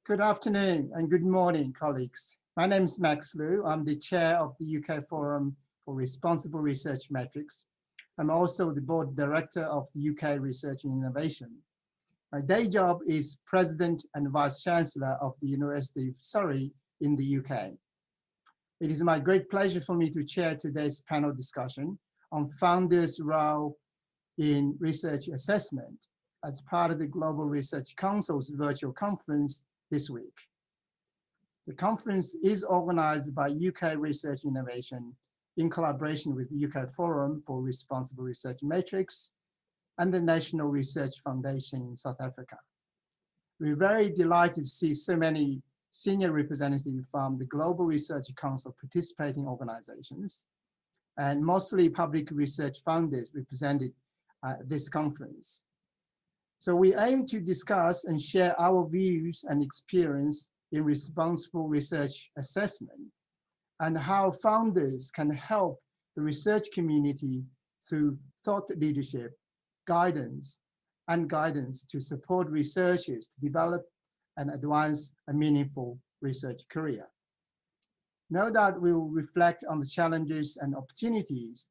Good afternoon and good morning, colleagues. My name is Max Liu. I'm the chair of the UK Forum for Responsible Research Metrics. I'm also the board director of the UK Research and Innovation. My day job is president and vice chancellor of the University of Surrey in the UK. It is my great pleasure for me to chair today's panel discussion on founders' role in research assessment as part of the Global Research Council's virtual conference this week. The conference is organized by UK Research Innovation in collaboration with the UK Forum for Responsible Research Metrics and the National Research Foundation in South Africa. We're very delighted to see so many senior representatives from the Global Research Council participating organizations, and mostly public research founders represented at this conference. So we aim to discuss and share our views and experience in responsible research assessment and how founders can help the research community through thought leadership, guidance to support researchers to develop and advance a meaningful research career. No doubt we will reflect on the challenges and opportunities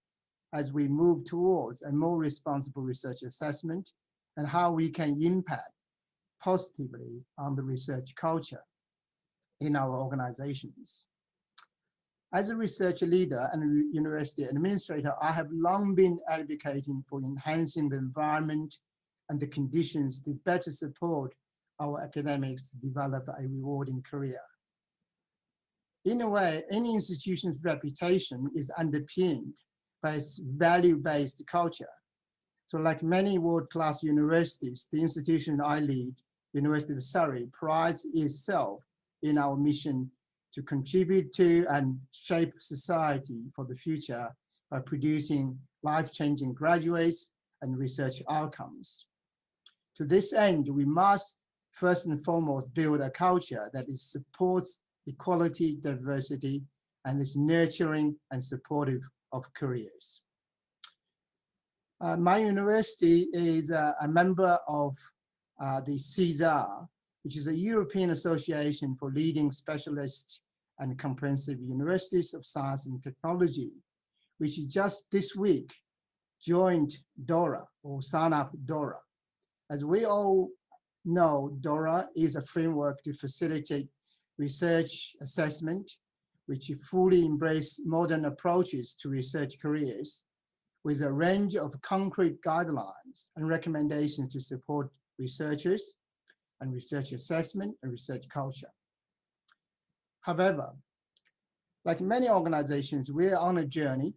as we move towards a more responsible research assessment and how we can impact positively on the research culture in our organizations. As a research leader and university administrator, I have long been advocating for enhancing the environment and the conditions to better support our academics to develop a rewarding career. In a way, any institution's reputation is underpinned by its value-based culture. So like many world-class universities, the institution I lead, University of Surrey, prides itself in our mission to contribute to and shape society for the future by producing life-changing graduates and research outcomes. To this end, we must first and foremost build a culture that supports equality, diversity, and is nurturing and supportive of careers. My university is a member of the CSR, which is a European Association for Leading Specialist and Comprehensive Universities of Science and Technology, which just this week joined DORA, or signed up DORA. As we all know, DORA is a framework to facilitate research assessment, which fully embrace modern approaches to research careers, with a range of concrete guidelines and recommendations to support researchers and research assessment and research culture. However, like many organizations, we're on a journey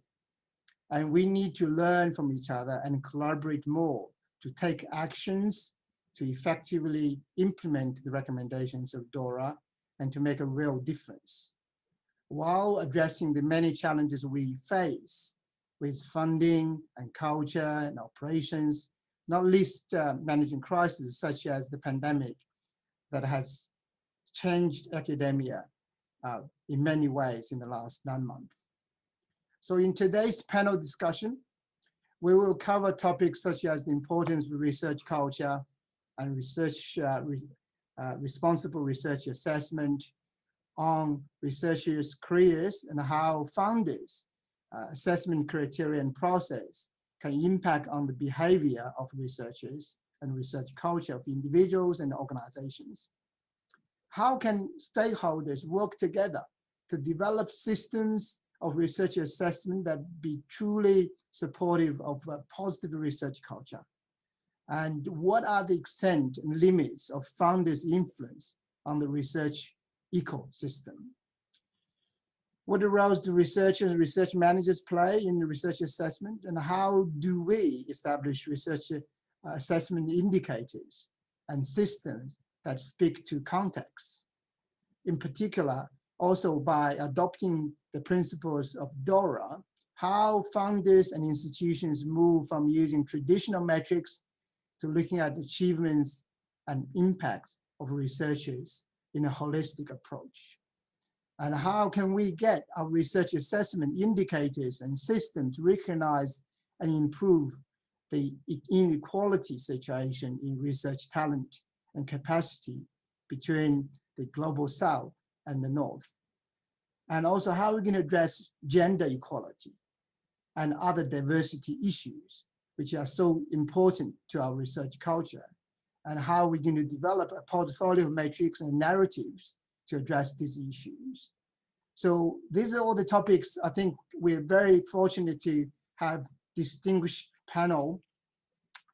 and we need to learn from each other and collaborate more to take actions to effectively implement the recommendations of DORA and to make a real difference, while addressing the many challenges we face with funding and culture and operations, not least managing crises such as the pandemic that has changed academia in many ways in the last 9 months. So in today's panel discussion, we will cover topics such as the importance of research culture and responsible research assessment on researchers' careers and how founders' assessment criteria and process can impact on the behavior of researchers and research culture of individuals and organizations. How can stakeholders work together to develop systems of research assessment that be truly supportive of a positive research culture? And what are the extent and limits of founders' influence on the research ecosystem? What roles do researchers and research managers play in the research assessment? And how do we establish research assessment indicators and systems that speak to context? In particular, also by adopting the principles of DORA, how founders and institutions move from using traditional metrics to looking at achievements and impacts of researchers in a holistic approach. And how can we get our research assessment indicators and systems to recognize and improve the inequality situation in research talent and capacity between the global south and the north. And also how we're going to address gender equality and other diversity issues, which are so important to our research culture, and how we're going to develop a portfolio of metrics and narratives to address these issues. So these are all the topics. I think we're very fortunate to have distinguished panel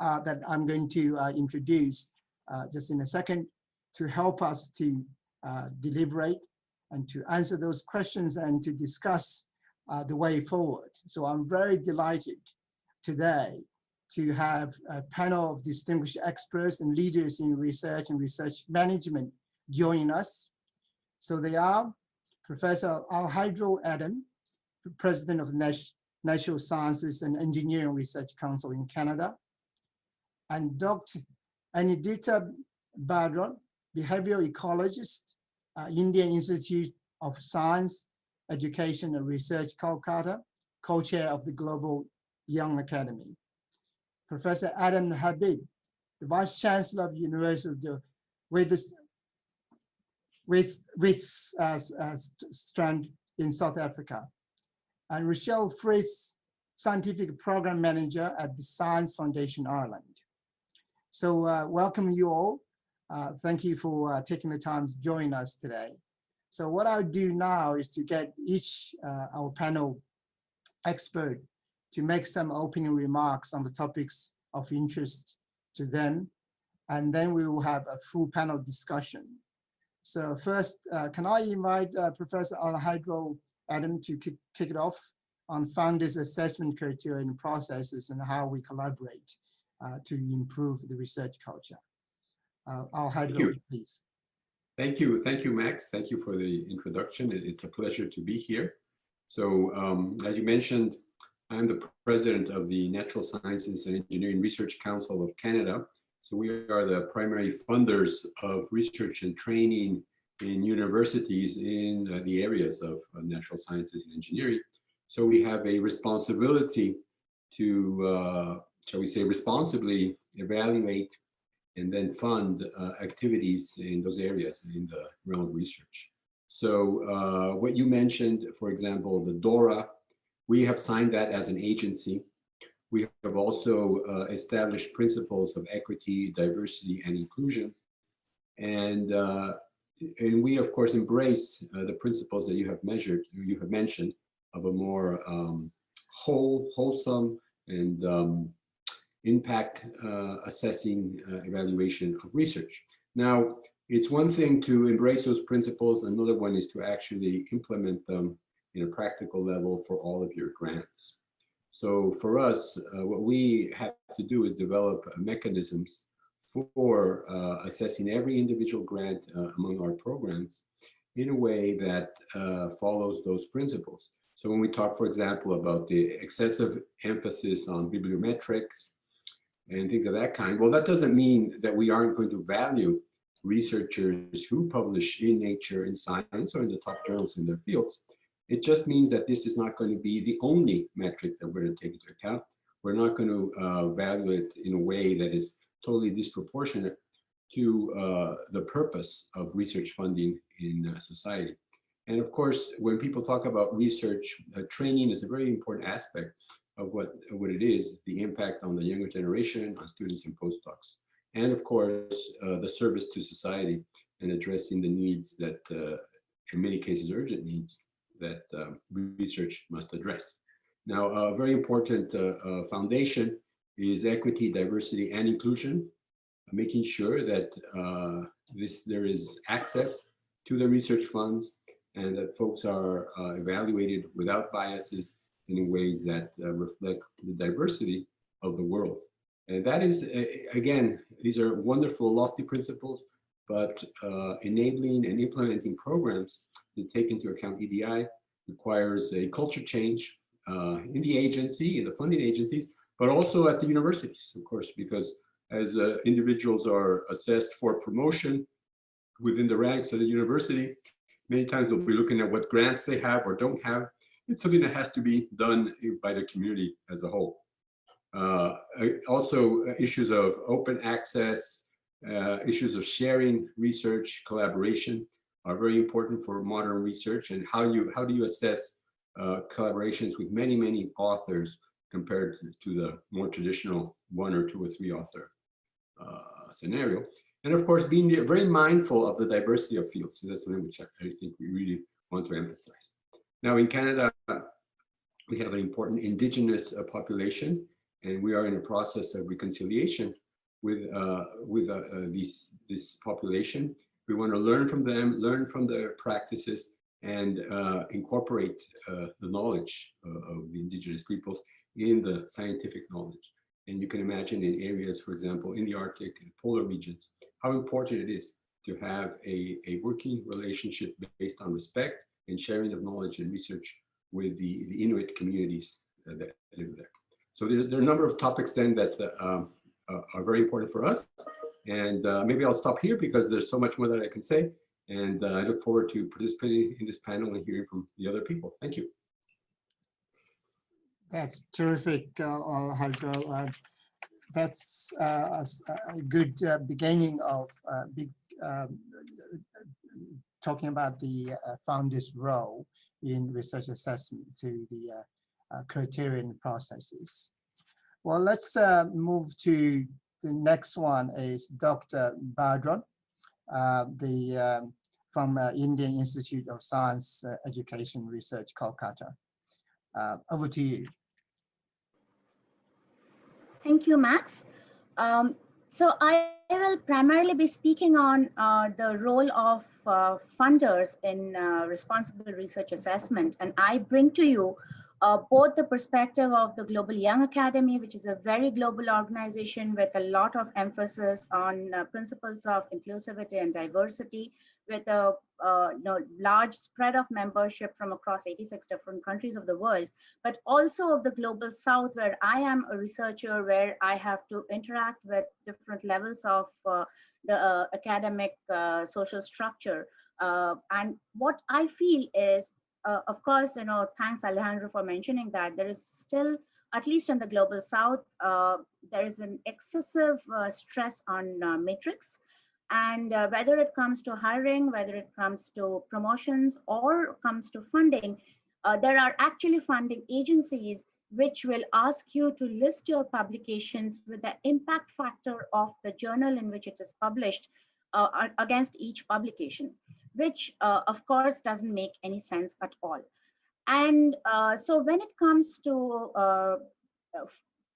that I'm going to introduce just in a second to help us to deliberate and to answer those questions and to discuss the way forward. So I'm very delighted today to have a panel of distinguished experts and leaders in research and research management joining us. So they are Professor Untitled Chapter, President of the Natural Sciences and Engineering Research Council in Canada, and Dr. Anindita Badra, behavioral ecologist, Indian Institute of Science, Education and Research, Kolkata, co-chair of the Global Young Academy. Professor Adam Habib, the Vice Chancellor of the University of the Witwatersrand in South Africa, and Rochelle Fritz, Scientific Program Manager at the Science Foundation Ireland. So welcome you all. Thank you for taking the time to join us today. So what I'll do now is to get each our panel expert to make some opening remarks on the topics of interest to them, and then we will have a full panel discussion. So first, can I invite Professor Untitled Chapter to kick it off on founders' assessment criteria and processes and how we collaborate to improve the research culture. Untitled, please. Thank you, Max. Thank you for the introduction. It's a pleasure to be here. So as you mentioned, I'm the president of the Natural Sciences and Engineering Research Council of Canada. So we are the primary funders of research and training in universities in the areas of natural sciences and engineering. So we have a responsibility to, shall we say, responsibly evaluate and then fund activities in those areas in the realm of research. So what you mentioned, for example, the DORA, we have signed that as an agency. We have also established principles of equity, diversity, and inclusion. And we, of course, embrace the principles that you have mentioned of a more wholesome and impact assessing evaluation of research. Now, it's one thing to embrace those principles, another one is to actually implement them in a practical level for all of your grants. So for us, what we have to do is develop mechanisms for assessing every individual grant among our programs in a way that follows those principles. So when we talk, for example, about the excessive emphasis on bibliometrics and things of that kind, well, that doesn't mean that we aren't going to value researchers who publish in Nature, in Science, or in the top journals in their fields. It just means that this is not going to be the only metric that we're going to take into account. We're not going to value it in a way that is totally disproportionate to the purpose of research funding in society. And of course, when people talk about research, training is a very important aspect of what it is, the impact on the younger generation, on students and postdocs. And of course, the service to society and addressing the needs that, in many cases, urgent needs that research must address. Now, a very important foundation is equity, diversity, and inclusion, making sure that there is access to the research funds and that folks are evaluated without biases and in ways that reflect the diversity of the world. And that is, again, these are wonderful, lofty principles, but enabling and implementing programs that take into account EDI requires a culture change in the agency, in the funding agencies, but also at the universities, of course, because as individuals are assessed for promotion within the ranks of the university, many times they'll be looking at what grants they have or don't have. It's something that has to be done by the community as a whole. Also, issues of open access, Issues of sharing, research, collaboration are very important for modern research. And how do you assess collaborations with many authors compared to the more traditional 1 or 2 or 3 author scenario. And of course, being very mindful of the diversity of fields. So that's something which I think we really want to emphasize. Now in Canada, we have an important Indigenous population, and we are in a process of reconciliation with this population. We want to learn from them, learn from their practices, and incorporate the knowledge of the Indigenous peoples in the scientific knowledge. And you can imagine in areas, for example, in the Arctic and polar regions, how important it is to have a working relationship based on respect and sharing of knowledge and research with the Inuit communities that live there. So there are a number of topics then that are very important for us. And maybe I'll stop here because there's so much more that I can say. And I look forward to participating in this panel and hearing from the other people. Thank you. That's terrific, Alejandro. That's a good beginning of talking about the founder's role in research assessment through the criterion processes. Well, let's move to the next one is Dr. Badron, from Indian Institute of Science Education Research, Kolkata. Over to you. Thank you, Max. So I will primarily be speaking on the role of funders in responsible research assessment. And I bring to you both the perspective of the Global Young Academy, which is a very global organization with a lot of emphasis on principles of inclusivity and diversity, with a large spread of membership from across 86 different countries of the world, but also of the Global South, where I am a researcher, where I have to interact with different levels of the academic social structure. And what I feel is, of course, thanks Alejandro for mentioning that there is still, at least in the Global South, there is an excessive stress on matrix. And whether it comes to hiring, whether it comes to promotions or comes to funding, there are actually funding agencies which will ask you to list your publications with the impact factor of the journal in which it is published against each publication, which of course doesn't make any sense at all. And so when it comes to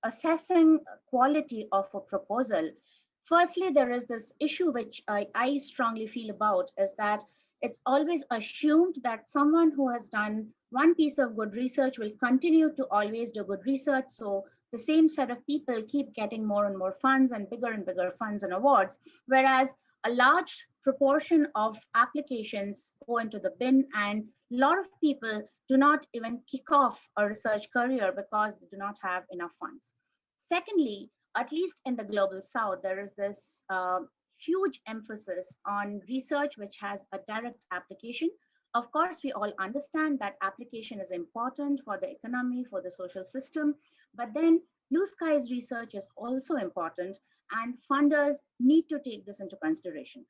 assessing quality of a proposal, firstly, there is this issue which I strongly feel about, is that it's always assumed that someone who has done one piece of good research will continue to always do good research. So the same set of people keep getting more and more funds and bigger funds and awards, whereas a large proportion of applications go into the bin, and a lot of people do not even kick off a research career because they do not have enough funds. Secondly, at least in the Global South, there is this huge emphasis on research which has a direct application. Of course, we all understand that application is important for the economy, for the social system, but then blue skies research is also important, and funders need to take this into consideration.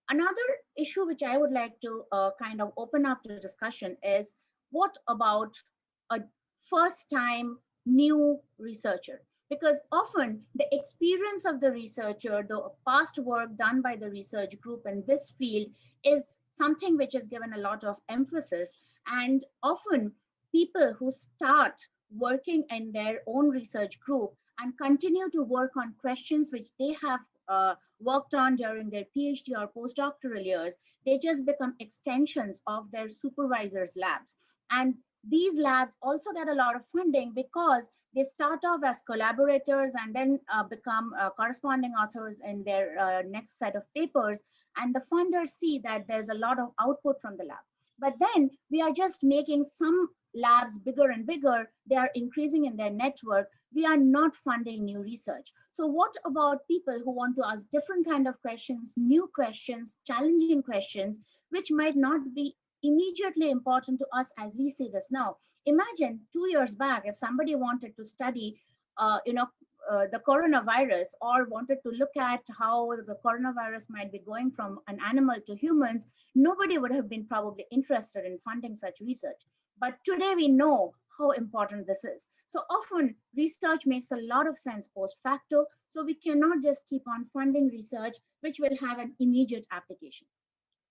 Another issue which I would like to kind of open up to discussion is, what about a first-time new researcher? Because often the experience of the researcher, the past work done by the research group in this field, is something which is given a lot of emphasis. And often people who start working in their own research group and continue to work on questions which they have worked on during their PhD or postdoctoral years, they just become extensions of their supervisors' labs. And these labs also get a lot of funding because they start off as collaborators and then become corresponding authors in their next set of papers. And the funders see that there's a lot of output from the lab. But then we are just making some labs bigger and bigger. They are increasing in their network. We are not funding new research. So what about people who want to ask different kind of questions, new questions, challenging questions, which might not be immediately important to us as we see this now? Imagine 2 years back, if somebody wanted to study the coronavirus or wanted to look at how the coronavirus might be going from an animal to humans, nobody would have been probably interested in funding such research. But today we know how important this is. So often research makes a lot of sense post facto, so we cannot just keep on funding research which will have an immediate application.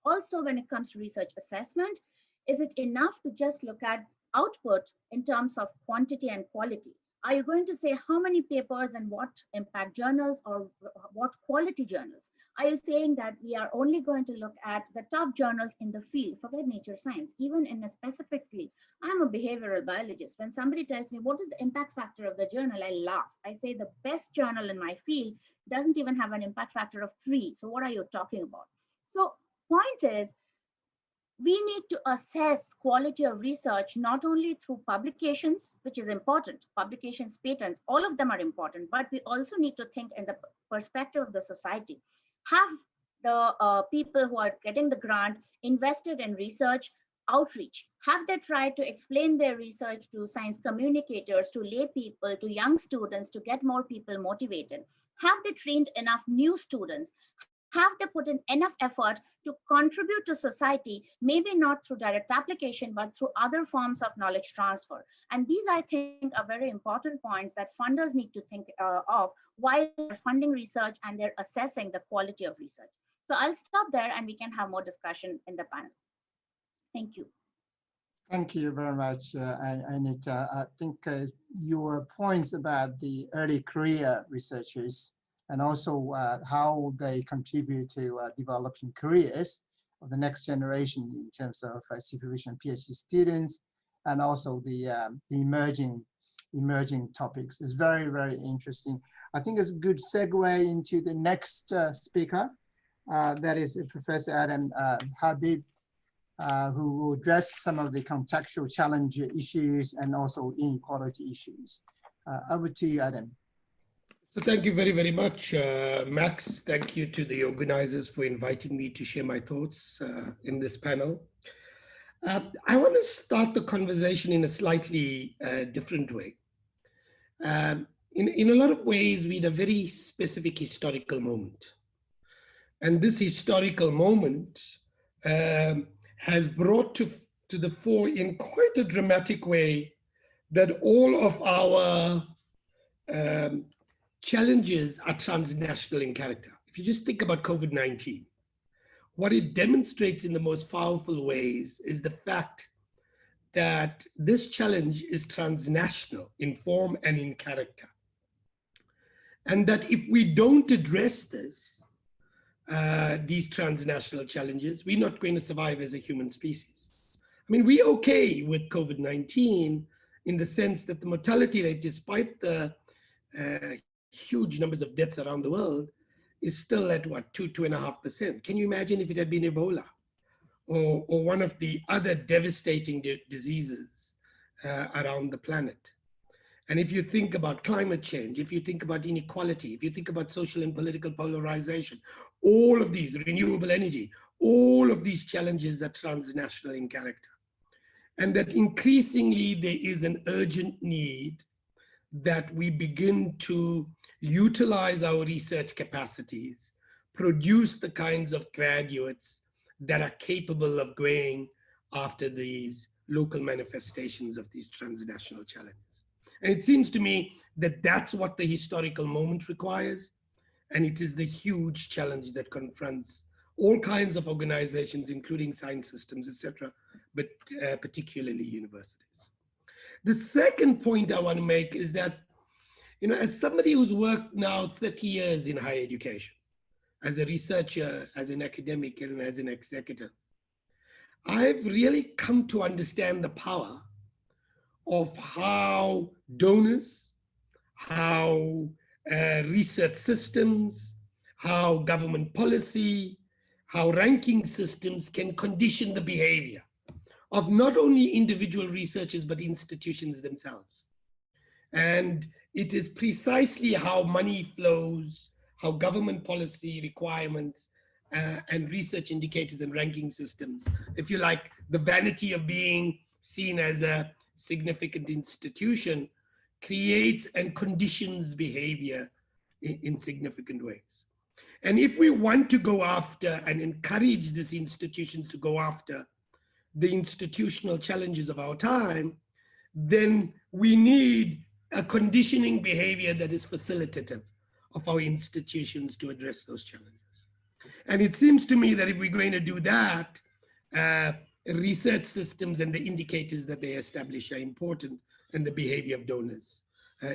Also, when it comes to research assessment, is it enough to just look at output in terms of quantity and quality? Are you going to say how many papers and what impact journals or what quality journals? Are you saying that we are only going to look at the top journals in the field? Forget nature science, even in a specific field. I'm a behavioral biologist. When somebody tells me what is the impact factor of the journal, I laugh. I say the best journal in my field doesn't even have an impact factor of 3. So what are you talking about? So point is, we need to assess quality of research not only through publications, which is important, publications, patents, all of them are important, but we also need to think in the perspective of the society. Have the people who are getting the grant invested in research outreach? Have they tried to explain their research to science communicators, to lay people, to young students to get more people motivated? Have they trained enough new students? Have they put in enough effort to contribute to society, maybe not through direct application, but through other forms of knowledge transfer? And these, I think, are very important points that funders need to think of while they're funding research and they're assessing the quality of research. So I'll stop there and we can have more discussion in the panel. Thank you. Thank you very much, Anita. I think your points about the early career researchers and also how they contribute to developing careers of the next generation in terms of supervision PhD students, and also the emerging topics is very, very interesting. I think it's a good segue into the next speaker, that is Professor Adam Habib, who will address some of the contextual challenge issues and also inequality issues. Over to you, Adam. So thank you very, very much, Max. Thank you to the organizers for inviting me to share my thoughts in this panel. I want to start the conversation in a slightly different way. In a lot of ways, we're in a very specific historical moment. And this historical moment has brought to the fore in quite a dramatic way that all of our challenges are transnational in character. If you just think about COVID-19, what it demonstrates in the most powerful ways is the fact that this challenge is transnational in form and in character. And that if we don't address this, these transnational challenges, we're not going to survive as a human species. I mean, we're okay with COVID-19 in the sense that the mortality rate, despite the huge numbers of deaths around the world, is still at what, 2.5%. Can you imagine if it had been Ebola or one of the other devastating diseases around the planet? And if you think about climate change, if you think about inequality, if you think about social and political polarization, all of these, renewable energy, all of these challenges are transnational in character. And that increasingly there is an urgent need that we begin to utilize our research capacities, produce the kinds of graduates that are capable of going after these local manifestations of these transnational challenges. And it seems to me that that's what the historical moment requires. And it is the huge challenge that confronts all kinds of organizations, including science systems, etc., but particularly universities. The second point I want to make is that, you know, as somebody who's worked now 30 years in higher education, as a researcher, as an academic, and as an executive, I've really come to understand the power of how donors, how research systems, how government policy, how ranking systems can condition the behavior of not only individual researchers, but institutions themselves. And it is precisely how money flows, how government policy requirements and research indicators and ranking systems, if you like, the vanity of being seen as a significant institution creates and conditions behavior in significant ways. And if we want to go after and encourage these institutions to go after the institutional challenges of our time, then we need a conditioning behavior that is facilitative of our institutions to address those challenges. And it seems to me that if we're going to do that, research systems and the indicators that they establish are important, and the behavior of donors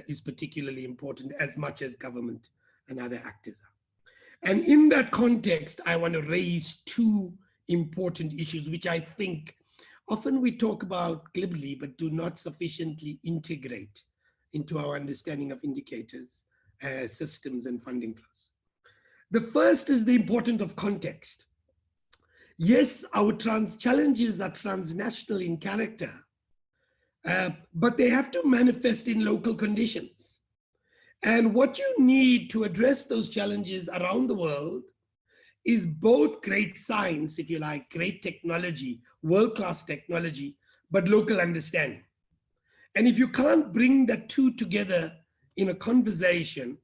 is particularly important as much as government and other actors are. And in that context, I want to raise two important issues, which I think often we talk about glibly, but do not sufficiently integrate into our understanding of indicators, systems, and funding flows. The first is the importance of context. Yes, our challenges are transnational in character, but they have to manifest in local conditions. And what you need to address those challenges around the world is both great science, if you like, great technology, world-class technology, but local understanding. And if you can't bring the two together in a conversation,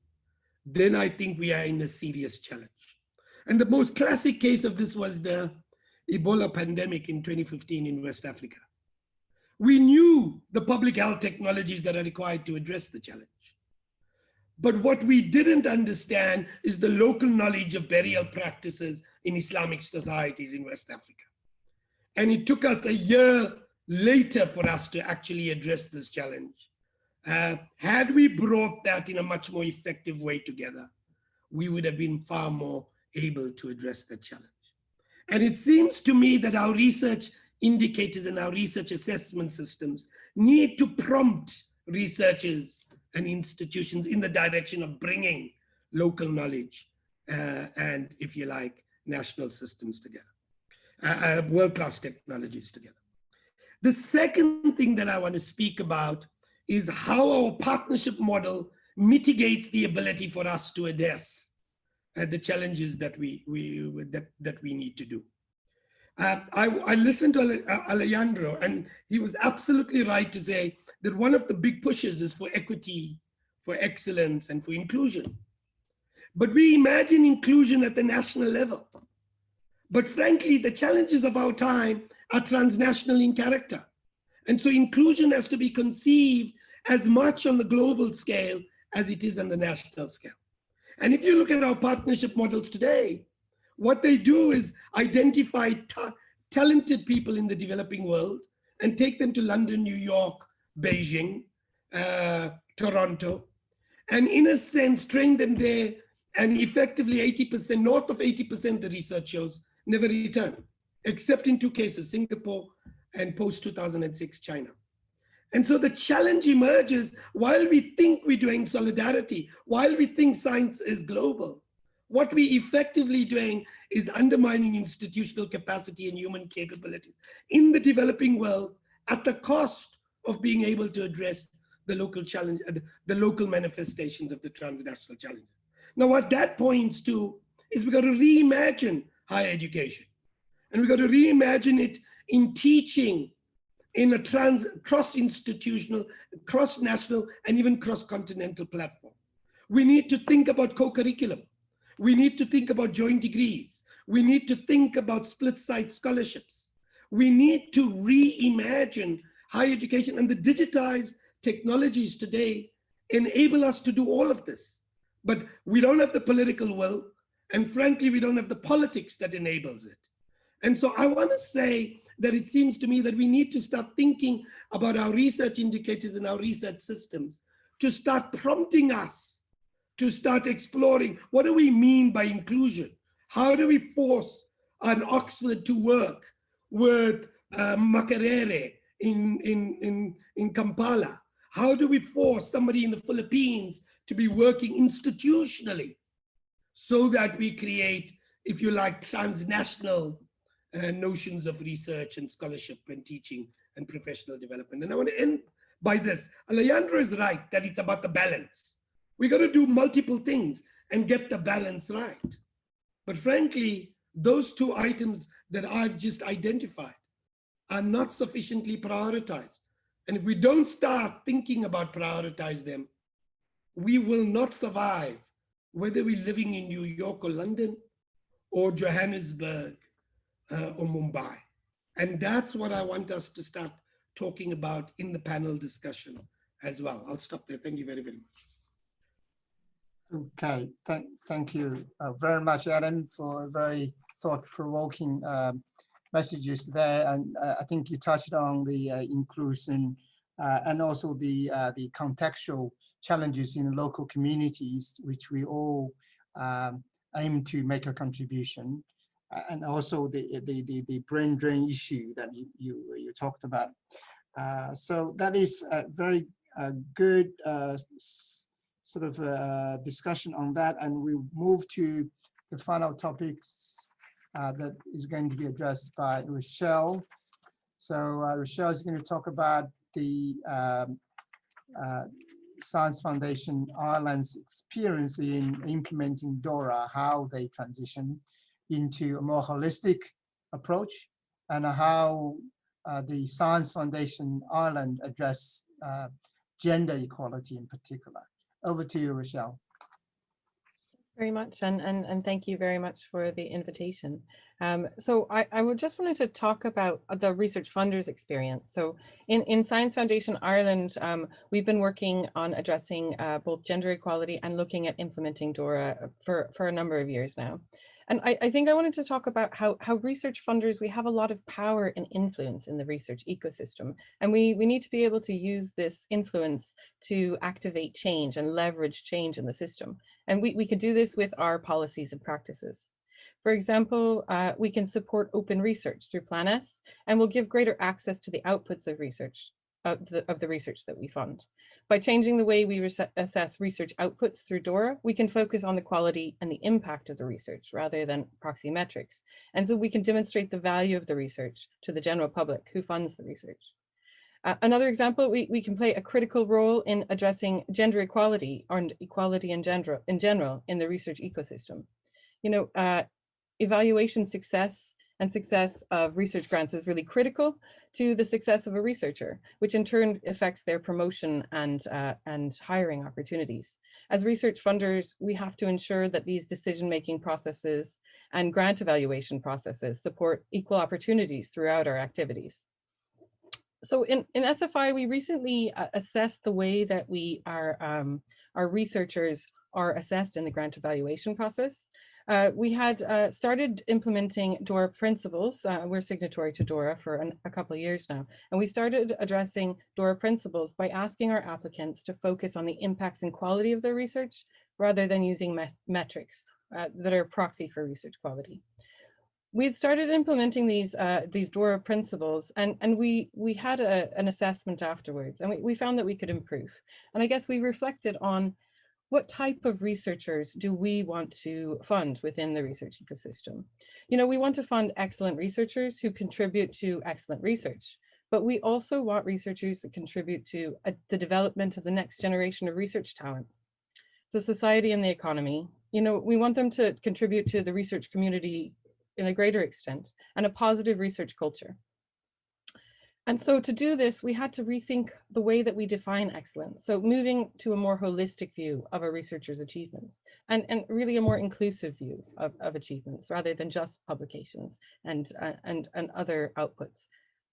then I think we are in a serious challenge. And the most classic case of this was the Ebola pandemic in 2015 in West Africa. We knew the public health technologies that are required to address the challenge. But what we didn't understand is the local knowledge of burial practices in Islamic societies in West Africa. And it took us a year later for us to actually address this challenge. Had we brought that in a much more effective way together, we would have been far more able to address the challenge. And it seems to me that our research indicators and our research assessment systems need to prompt researchers and institutions in the direction of bringing local knowledge and, if you like, national systems together, world-class technologies together. The second thing that I want to speak about is how our partnership model mitigates the ability for us to address the challenges that we need to do. I listened to Alejandro, and he was absolutely right to say that one of the big pushes is for equity, for excellence, and for inclusion. But we imagine inclusion at the national level. But frankly, the challenges of our time are transnational in character. And so inclusion has to be conceived as much on the global scale as it is on the national scale. And if you look at our partnership models today, what they do is identify talented people in the developing world and take them to London, New York, Beijing, Toronto, and in a sense, train them there, and effectively 80%, north of 80%, the research shows, never return, except in two cases, Singapore and post-2006 China. And so the challenge emerges while we think we're doing solidarity, while we think science is global, what we effectively doing is undermining institutional capacity and human capabilities in the developing world at the cost of being able to address the local challenge, the local manifestations of the transnational challenges. Now, what that points to is we've got to reimagine higher education. And we've got to reimagine it in teaching in a cross-institutional, cross-national, and even cross-continental platform. We need to think about co-curriculum. We need to think about joint degrees. We need to think about split-site scholarships. We need to reimagine higher education, and the digitized technologies today enable us to do all of this. But we don't have the political will, and frankly, we don't have the politics that enables it. And so I want to say that it seems to me that we need to start thinking about our research indicators and our research systems to start prompting us to start exploring what do we mean by inclusion? How do we force an Oxford to work with Makerere in Kampala? How do we force somebody in the Philippines to be working institutionally so that we create, if you like, transnational notions of research and scholarship and teaching and professional development? And I want to end by this. Alejandro is right that it's about the balance. We got to do multiple things and get the balance right. But frankly, those two items that I've just identified are not sufficiently prioritized. And if we don't start thinking about prioritize them, we will not survive, whether we're living in New York or London or Johannesburg or Mumbai. And that's what I want us to start talking about in the panel discussion as well. I'll stop there. Thank you very, very much. Okay, thank you very much, Adam, for very thought-provoking messages there. And I think you touched on the inclusion and also the contextual challenges in local communities, which we all aim to make a contribution, and also the brain drain issue that you talked about. So that is a very good sort of discussion on that, and we'll move to the final topics that is going to be addressed by Rochelle. So Rochelle is going to talk about the Science Foundation Ireland's experience in implementing DORA, how they transition into a more holistic approach, and how the Science Foundation Ireland address gender equality in particular. Over to you, Rochelle. Very much, and thank you very much for the invitation. So I would just wanted to talk about the research funders experience. So in Science Foundation Ireland, we've been working on addressing both gender equality and looking at implementing DORA for a number of years now. And I think I wanted to talk about how research funders, we have a lot of power and influence in the research ecosystem. And we need to be able to use this influence to activate change and leverage change in the system. And we can do this with our policies and practices. For example, we can support open research through Plan S, and we'll give greater access to the outputs of research, of the research that we fund. By changing the way we assess research outputs through DORA, we can focus on the quality and the impact of the research rather than proxy metrics. And so we can demonstrate the value of the research to the general public who funds the research. Another example, we can play a critical role in addressing gender equality and equality in general in the research ecosystem. You know, evaluation success and success of research grants is really critical to the success of a researcher, which in turn affects their promotion and hiring opportunities. As research funders, we have to ensure that these decision-making processes and grant evaluation processes support equal opportunities throughout our activities. So in SFI, we recently assessed the way that our researchers are assessed in the grant evaluation process. We had started implementing DORA principles. We're signatory to DORA for a couple of years now. And we started addressing DORA principles by asking our applicants to focus on the impacts and quality of their research rather than using metrics that are proxy for research quality. We had started implementing these DORA principles, and we had an assessment afterwards, and we found that we could improve. And I guess we reflected on what type of researchers do we want to fund within the research ecosystem? You know, we want to fund excellent researchers who contribute to excellent research, but we also want researchers that contribute to the development of the next generation of research talent. So society and the economy, you know, we want them to contribute to the research community in a greater extent and a positive research culture. And so to do this, we had to rethink the way that we define excellence. So moving to a more holistic view of a researcher's achievements and really a more inclusive view of achievements rather than just publications and other outputs,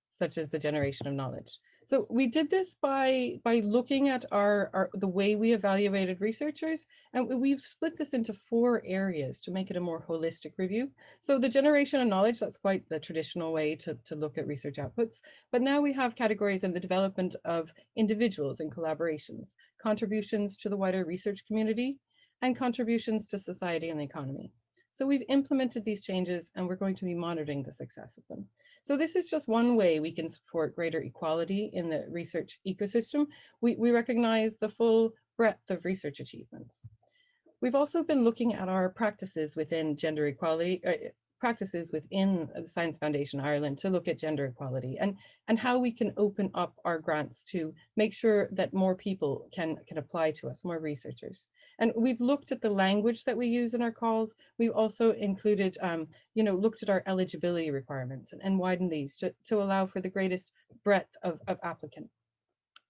such as the generation of knowledge. So we did this by looking at the way we evaluated researchers, and we've split this into 4 areas to make it a more holistic review. So the generation of knowledge, that's quite the traditional way to look at research outputs, but now we have categories in the development of individuals and collaborations, contributions to the wider research community, and contributions to society and the economy. So we've implemented these changes and we're going to be monitoring the success of them. So this is just one way we can support greater equality in the research ecosystem. We recognize the full breadth of research achievements. We've also been looking at our practices within gender equality, practices within the Science Foundation Ireland to look at gender equality and how we can open up our grants to make sure that more people can apply to us, more researchers. And we've looked at the language that we use in our calls. We've also included, looked at our eligibility requirements and widened these to allow for the greatest breadth of applicant.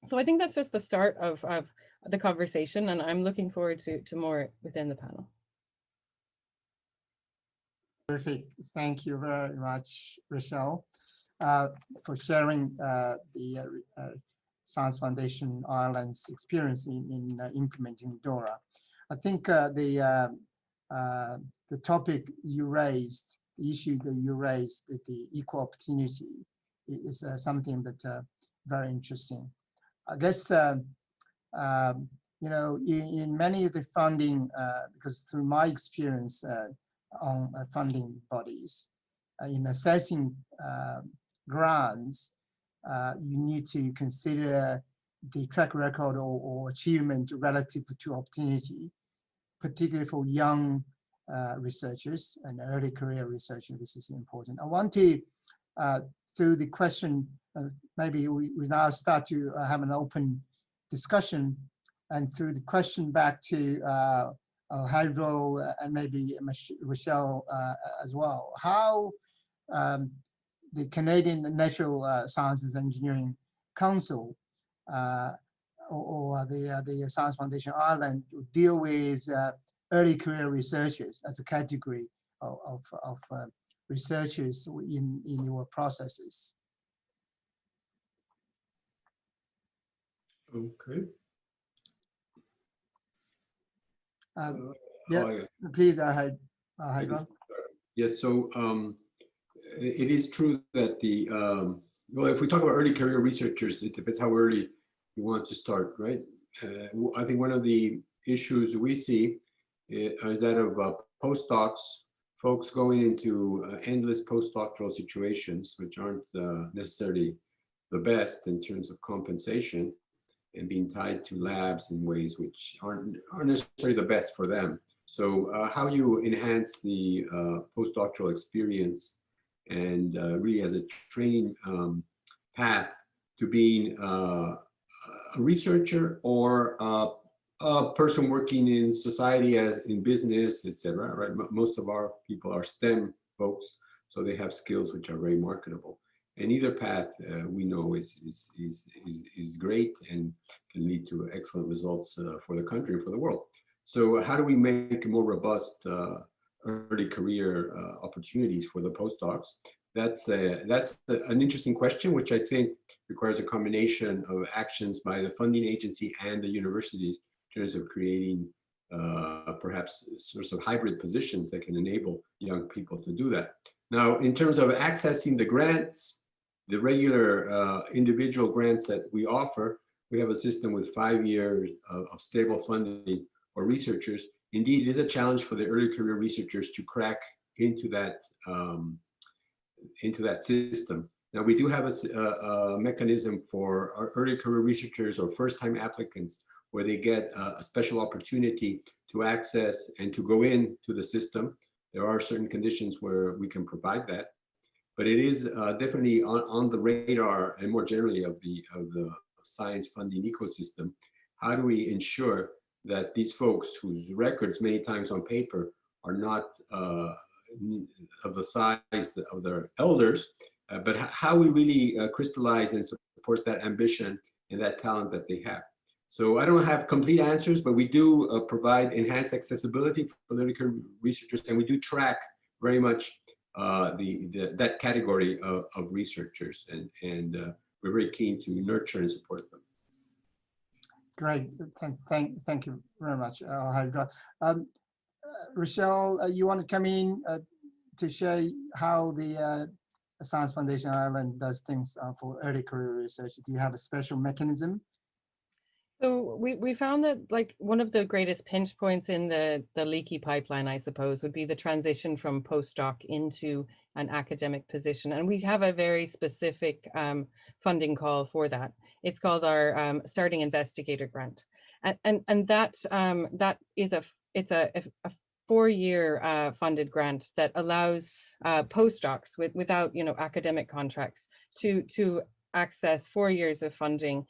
So I think that's just the start of the conversation, and I'm looking forward to more within the panel. Terrific. Thank you very much, Rochelle, for sharing the Science Foundation Ireland's experience in implementing DORA. I think the topic you raised, the issue that you raised, the equal opportunity, is something that very interesting. I guess you know, in many of the funding, because through my experience on funding bodies, in assessing grants, you need to consider the track record or achievement relative to opportunity, particularly for young researchers and early career researchers. This is important. I want to, through the question, maybe we now start to have an open discussion, and through the question back to Hydro and maybe Rochelle as well. How the Canadian Natural Sciences Engineering Council or the Science Foundation Ireland deal with early career researchers as a category of researchers in your processes. Okay. Yeah, please, Hydro. Yes, so it is true that the, well, if we talk about early career researchers, it depends how early you want to start, right? I think one of the issues we see is that of postdocs, folks going into endless postdoctoral situations, which aren't necessarily the best in terms of compensation, and being tied to labs in ways which aren't necessarily the best for them. So how you enhance the postdoctoral experience and really as a training path to being a researcher or a person working in society as in business, etc. Right? Most of our people are STEM folks, so they have skills which are very marketable. And either path we know is great and can lead to excellent results for the country and for the world. So how do we make more robust early career opportunities for the postdocs? That's an interesting question, which I think requires a combination of actions by the funding agency and the universities in terms of creating perhaps sorts of hybrid positions that can enable young people to do that. Now, in terms of accessing the grants, the regular individual grants that we offer, we have a system with 5 years of stable funding for researchers. Indeed, it is a challenge for the early career researchers to crack into that system. Now, we do have a mechanism for our early career researchers or first-time applicants where they get a special opportunity to access and to go into the system. There are certain conditions where we can provide that. But it is definitely on the radar and more generally of the science funding ecosystem. How do we ensure that these folks whose records many times on paper are not of the size of their elders, but how we really crystallize and support that ambition and that talent that they have. So I don't have complete answers, but we do provide enhanced accessibility for the researchers, and we do track very much that category of researchers, and we're very keen to nurture and support them. Great, thank you very much, Hydra. Rochelle, you want to come in to share how the Science Foundation Ireland does things for early career research? Do you have a special mechanism? So we found that like one of the greatest pinch points in the leaky pipeline, I suppose, would be the transition from postdoc into an academic position. And we have a very specific funding call for that. It's called our Starting Investigator grant. And that is a 4-year funded grant that allows postdocs without academic contracts to access 4 years of funding,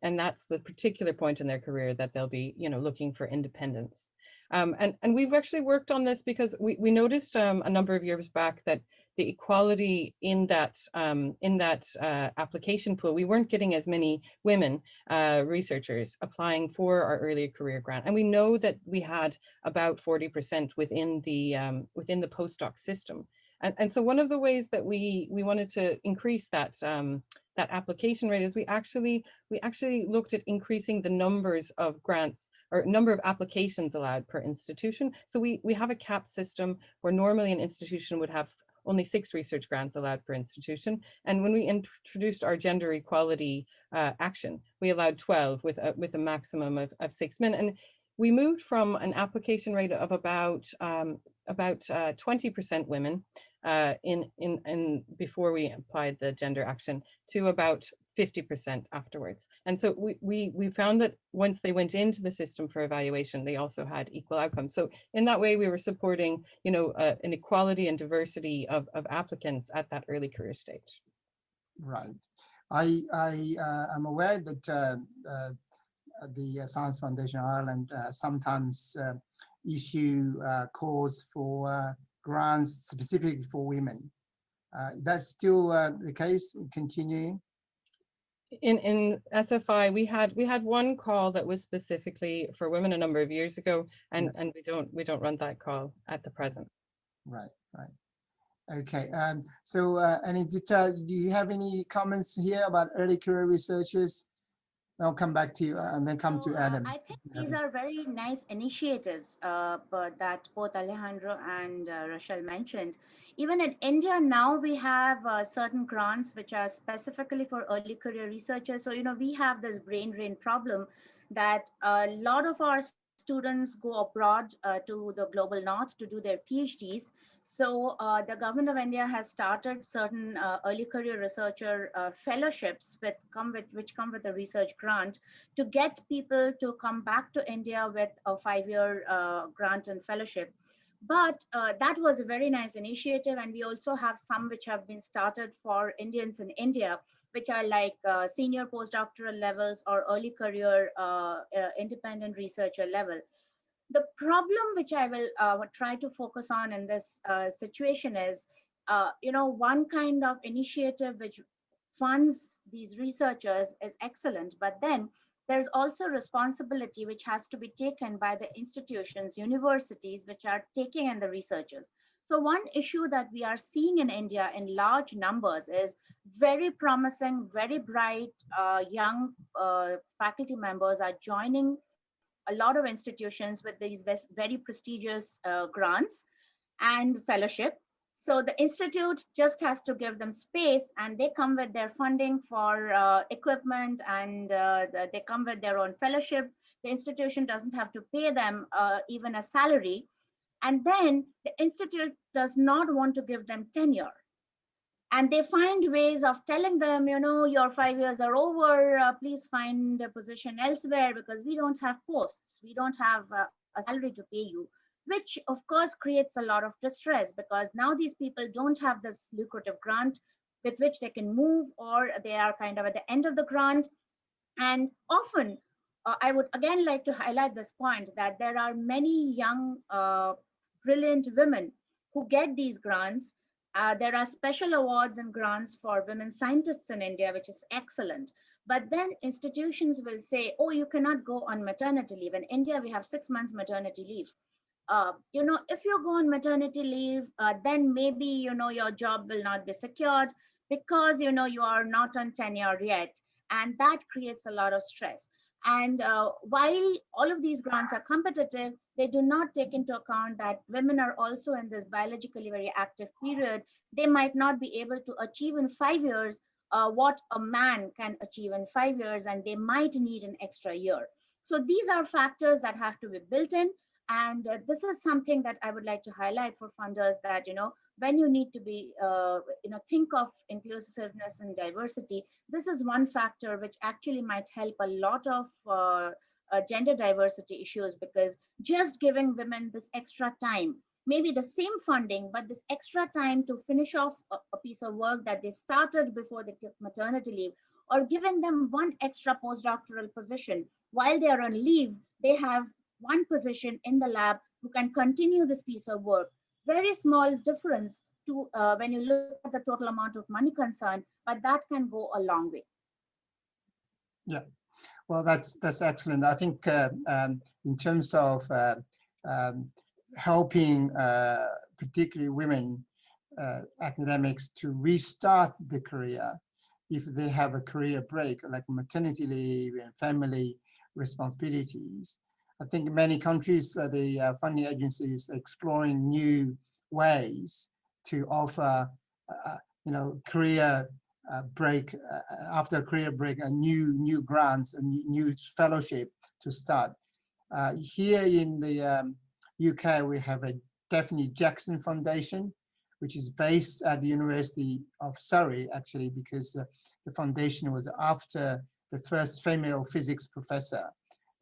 and that's the particular point in their career that they'll be looking for independence. And we've actually worked on this because we noticed a number of years back that the equality in that application pool, we weren't getting as many women researchers applying for our early career grant. And we know that we had about 40% within the postdoc system. And so one of the ways that we wanted to increase that that application rate is we actually looked at increasing the numbers of grants or number of applications allowed per institution. So we have a cap system where normally an institution would have only 6 research grants allowed per institution. And when we introduced our gender equality action, we allowed 12 with a maximum of 6 men. And we moved from an application rate of about 20% women in before we applied the gender action to about 50% afterwards. And so we found that once they went into the system for evaluation, they also had equal outcomes. So in that way, we were supporting, an equality and diversity of applicants at that early career stage. Right. I am aware that the Science Foundation Ireland sometimes issue calls for grants specifically for women. That's still the case, continuing? In SFI, we had one call that was specifically for women a number of years ago, and we don't run that call at the present. Right. Okay. So, Anindita, do you have any comments here about early career researchers? I'll come back to you and then come to Adam. I think these are very nice initiatives but that both Alejandro and Rochelle mentioned. Even in India now, we have certain grants which are specifically for early career researchers. So, we have this brain drain problem that a lot of our students go abroad to the global north to do their PhDs. So the government of India has started certain early career researcher fellowships which come with a research grant to get people to come back to India with a 5-year grant and fellowship. But that was a very nice initiative. And we also have some which have been started for Indians in India, which are like senior postdoctoral levels or early career independent researcher level. The problem which I will try to focus on in this situation is, one kind of initiative which funds these researchers is excellent, but then there's also responsibility which has to be taken by the institutions, universities, which are taking in the researchers. So one issue that we are seeing in India in large numbers is very promising, very bright young faculty members are joining a lot of institutions with these very prestigious grants and fellowship. So the institute just has to give them space, and they come with their funding for equipment, and they come with their own fellowship. The institution doesn't have to pay them even a salary. And then the institute does not want to give them tenure. And they find ways of telling them, your 5 years are over, please find a position elsewhere because we don't have posts. We don't have a salary to pay you, which of course creates a lot of distress because now these people don't have this lucrative grant with which they can move, or they are kind of at the end of the grant. And often, I would again like to highlight this point that there are many young, brilliant women who get these grants. There are special awards and grants for women scientists in India, which is excellent. But then institutions will say, oh, you cannot go on maternity leave. In India, we have 6 months maternity leave. If you go on maternity leave, then maybe, your job will not be secured because, you are not on tenure yet. And that creates a lot of stress. And while all of these grants are competitive, they do not take into account that women are also in this biologically very active period. They might not be able to achieve in 5 years what a man can achieve in 5 years, and they might need an extra year. So these are factors that have to be built in. And this is something that I would like to highlight for funders that, when you need to be, think of inclusiveness and diversity, this is one factor which actually might help a lot of gender diversity issues, because just giving women this extra time, maybe the same funding, but this extra time to finish off a piece of work that they started before they took maternity leave, or giving them one extra postdoctoral position while they are on leave, they have one position in the lab who can continue this piece of work. very small difference to when you look at the total amount of money concerned, but that can go a long way. Yeah, well, that's excellent. I think in terms of helping particularly women academics to restart the career if they have a career break, like maternity leave and family responsibilities. I think many countries, the funding agencies are exploring new ways to offer, career break, after a career break, a new grants, a new fellowship to start. Here in the UK, we have a Daphne Jackson Foundation, which is based at the University of Surrey, actually, because the foundation was after the first female physics professor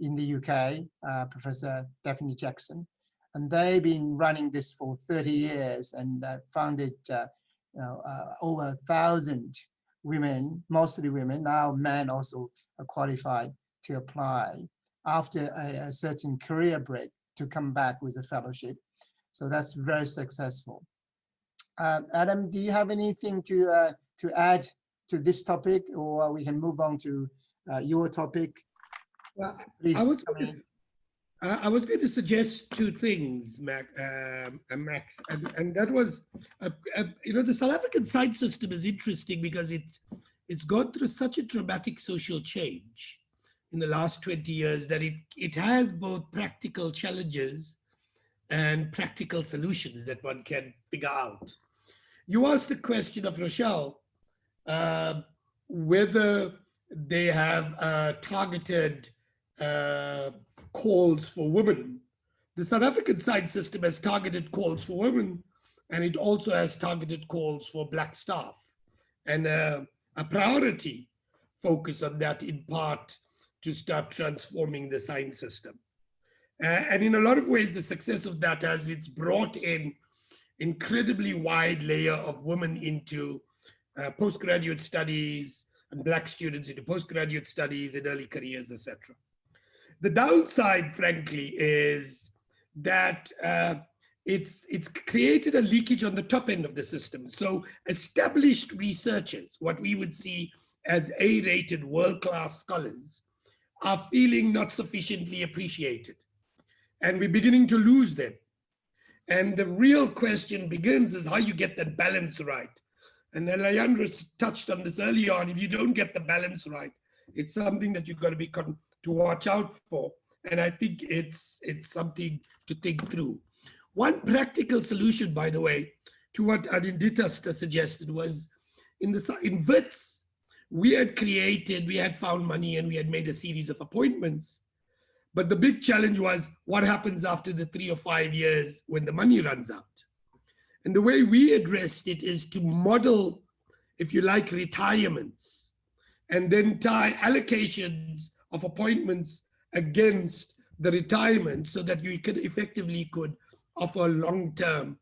in the UK, Professor Daphne Jackson. And they've been running this for 30 years and founded over 1,000 women, mostly women, now men also are qualified to apply after a certain career break to come back with a fellowship. So that's very successful. Adam, do you have anything to add to this topic, or we can move on to your topic? Well, Please. I was going to suggest two things, Max, and that was, the South African science system is interesting because it's gone through such a dramatic social change in the last 20 years that it has both practical challenges and practical solutions that one can figure out. You asked a question of Rochelle, whether they have targeted calls for women. The South African science system has targeted calls for women, and it also has targeted calls for Black staff, and a priority focus on that in part to start transforming the science system. And in a lot of ways, the success of that has it's brought in incredibly wide layer of women into postgraduate studies and Black students into postgraduate studies and early careers, etc. The downside, frankly, is that it's created a leakage on the top end of the system. So established researchers, what we would see as A-rated world-class scholars, are feeling not sufficiently appreciated. And we're beginning to lose them. And the real question begins is how you get that balance right. And Leandra touched on this earlier on. If you don't get the balance right, it's something that you've got to be to watch out for. And I think it's something to think through. One practical solution, by the way, to what Adindita suggested was in WITS, we had found money and we had made a series of appointments. But the big challenge was what happens after the 3 or 5 years when the money runs out. And the way we addressed it is to model, if you like, retirements, and then tie allocations of appointments against the retirement so that you could effectively offer long-term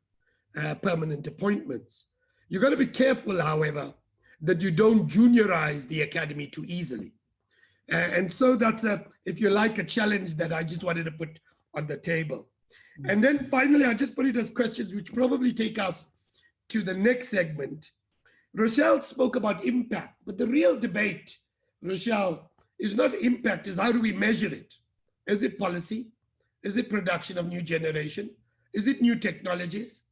permanent appointments. You've got to be careful, however, that you don't juniorize the academy too easily. And so that's if you like, a challenge that I just wanted to put on the table. And then finally, I just put it as questions which probably take us to the next segment. Rochelle spoke about impact, but the real debate, Rochelle, is not impact, is how do we measure it? Is it policy? Is it production of new generation? Is it new technologies?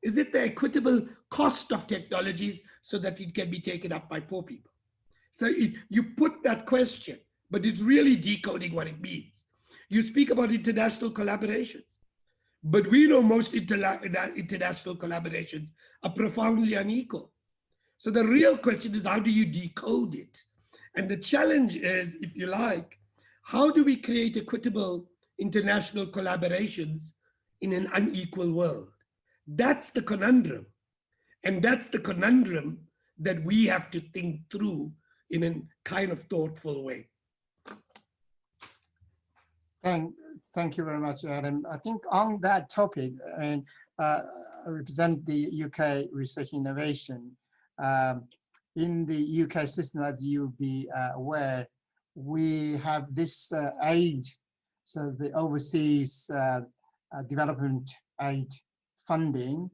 Is it the equitable cost of technologies so that it can be taken up by poor people? So you put that question, but it's really decoding what it means. You speak about international collaborations, but we know most international collaborations are profoundly unequal. So the real question is, how do you decode it? And the challenge is, if you like, how do we create equitable international collaborations in an unequal world? That's the conundrum. And that's the conundrum that we have to think through in a kind of thoughtful way. Thank you very much, Adam. I think on that topic, I represent the UK Research Innovation. In the UK system, as you'll be aware, we have this aid, so the overseas development aid funding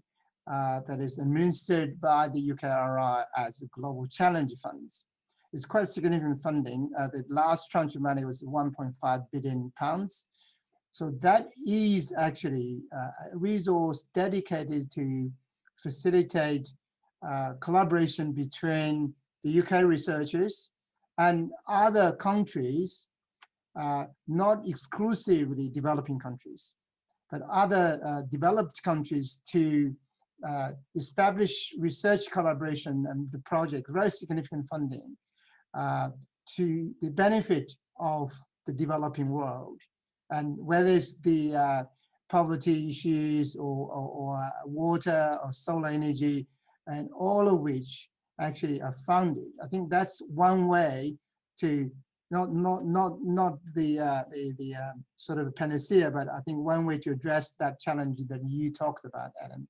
that is administered by the UKRI as the Global Challenge Funds. It's quite significant funding. The last tranche of money was £1.5 billion. So that is actually a resource dedicated to facilitate collaboration between the UK researchers and other countries, not exclusively developing countries, but other developed countries to establish research collaboration and the project, very significant funding to the benefit of the developing world. And whether it's the poverty issues or water or solar energy, and all of which actually are funded. I think that's one way to not the sort of panacea, but I think one way to address that challenge that you talked about, Adam,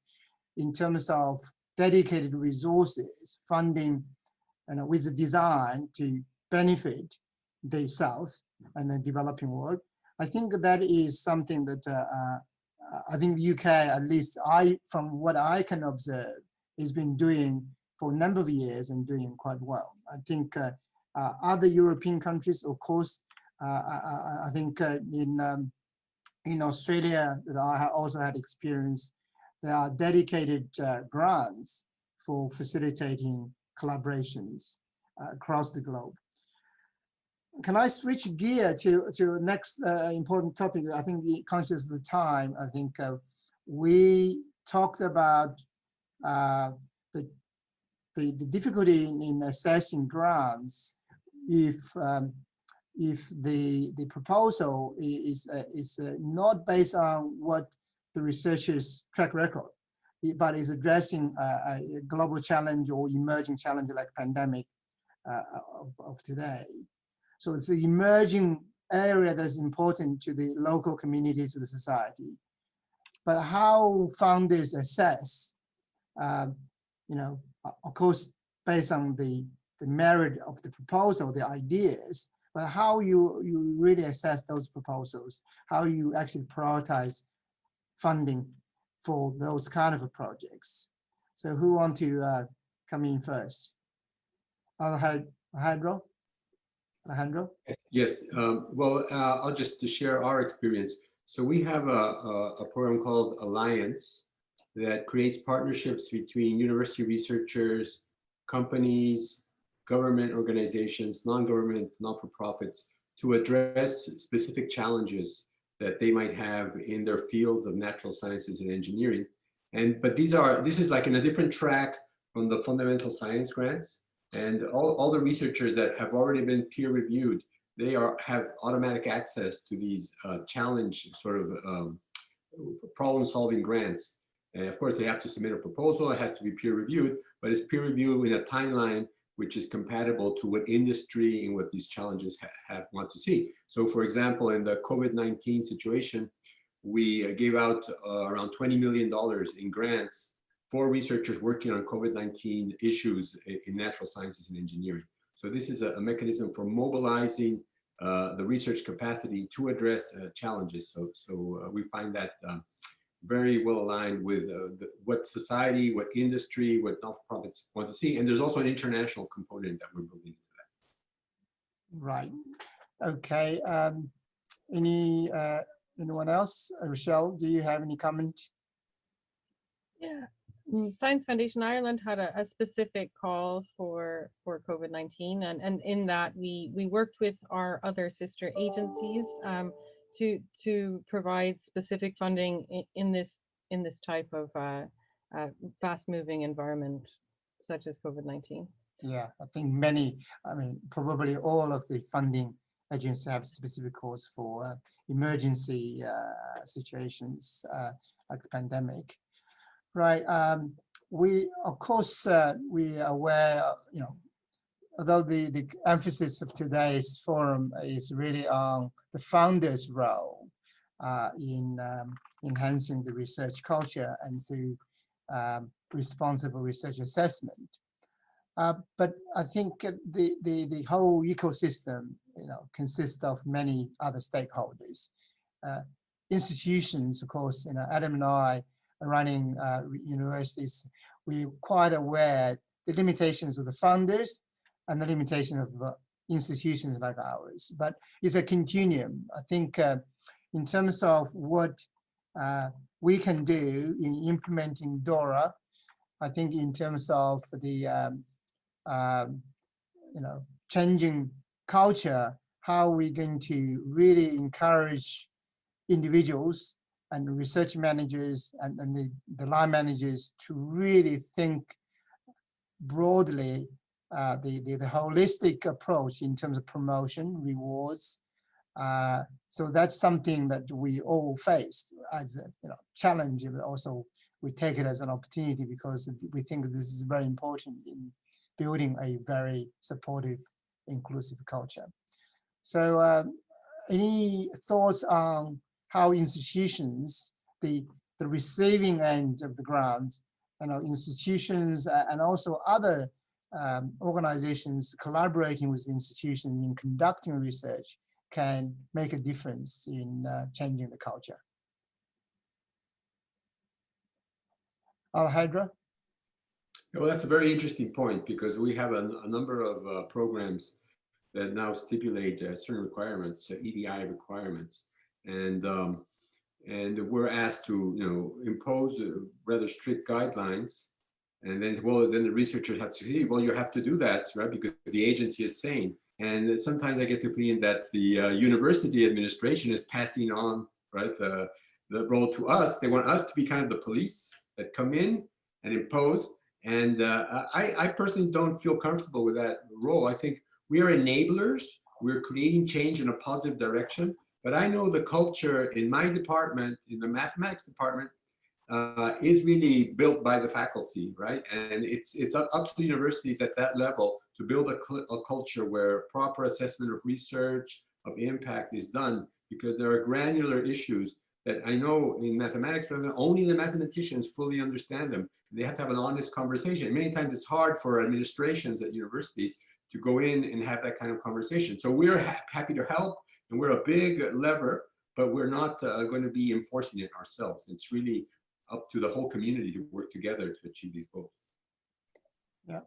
in terms of dedicated resources, funding, with the design to benefit the South and the developing world. I think that is something that I think the UK, at least from what I can observe, has been doing for a number of years and doing quite well. I think other European countries, of course, I think in Australia, that I also had experience, there are dedicated grants for facilitating collaborations across the globe. Can I switch gear to next important topic? I think, conscious of the time, I think we talked about the difficulty in assessing grants if the proposal is not based on what the researcher's track record, but is addressing a global challenge or emerging challenge like pandemic of today. So it's the emerging area that is important to the local community, to the society. But how founders assess, of course, based on the merit of the proposal, the ideas, but how you really assess those proposals, how you actually prioritize funding for those kind of projects. So who want to come in first? Alejandro? Yes, well, I'll just share our experience. So we have a program called Alliance that creates partnerships between university researchers, companies, government organizations, non-government, not-for-profits, to address specific challenges that they might have in their field of natural sciences and engineering. But this is like in a different track from the fundamental science grants. And all the researchers that have already been peer reviewed, they have automatic access to these challenge sort of problem solving grants. And of course, they have to submit a proposal. It has to be peer reviewed, but it's peer reviewed in a timeline which is compatible to what industry and what these challenges want to see. So for example, in the COVID-19 situation, we gave out around $20 million in grants for researchers working on COVID-19 issues in natural sciences and engineering. So this is a mechanism for mobilizing the research capacity to address challenges. So we find that very well aligned with what society, what industry, what not-for-profits want to see. And there's also an international component that we're building into that. Right. Okay. Anyone else? Rochelle, do you have any comment? Yeah. Science Foundation Ireland had a specific call for COVID-19, and in that we worked with our other sister agencies to provide specific funding in this type of fast-moving environment such as COVID-19. Yeah, I think probably all of the funding agencies have specific calls for emergency situations like the pandemic. Right. We, of course, we are aware, although the emphasis of today's forum is really on the founder's role in enhancing the research culture and through responsible research assessment. But I think the whole ecosystem, consists of many other stakeholders. Institutions, of course, Adam and I running universities, we're quite aware the limitations of the funders and the limitation of institutions like ours. But it's a continuum. I think in terms of what we can do in implementing DORA, I think in terms of the changing culture, how we're going to really encourage individuals and research managers and the line managers to really think broadly, the holistic approach in terms of promotion, rewards. So that's something that we all face as a challenge, but also we take it as an opportunity because we think this is very important in building a very supportive, inclusive culture. So any thoughts on how institutions, the receiving end of the grants, institutions and also other organizations collaborating with the institution in conducting research can make a difference in changing the culture? Alhadra? Well, that's a very interesting point because we have a number of programs that now stipulate certain requirements, EDI requirements, and we're asked to impose rather strict guidelines, and then the researchers have to say, well, you have to do that, right? Because the agency is saying. And sometimes I get the feeling that the university administration is passing on, right, the role to us. They want us to be kind of the police that come in and impose. And I personally don't feel comfortable with that role. I think we are enablers. We're creating change in a positive direction. But I know the culture in my department, in the mathematics department, is really built by the faculty, right? And it's up to the universities at that level to build a culture where proper assessment of research, of impact is done, because there are granular issues that I know in mathematics, only the mathematicians fully understand them. They have to have an honest conversation. Many times it's hard for administrations at universities to go in and have that kind of conversation. So we're happy to help, and we're a big lever, but we're not going to be enforcing it ourselves. It's really up to the whole community to work together to achieve these goals. Yeah,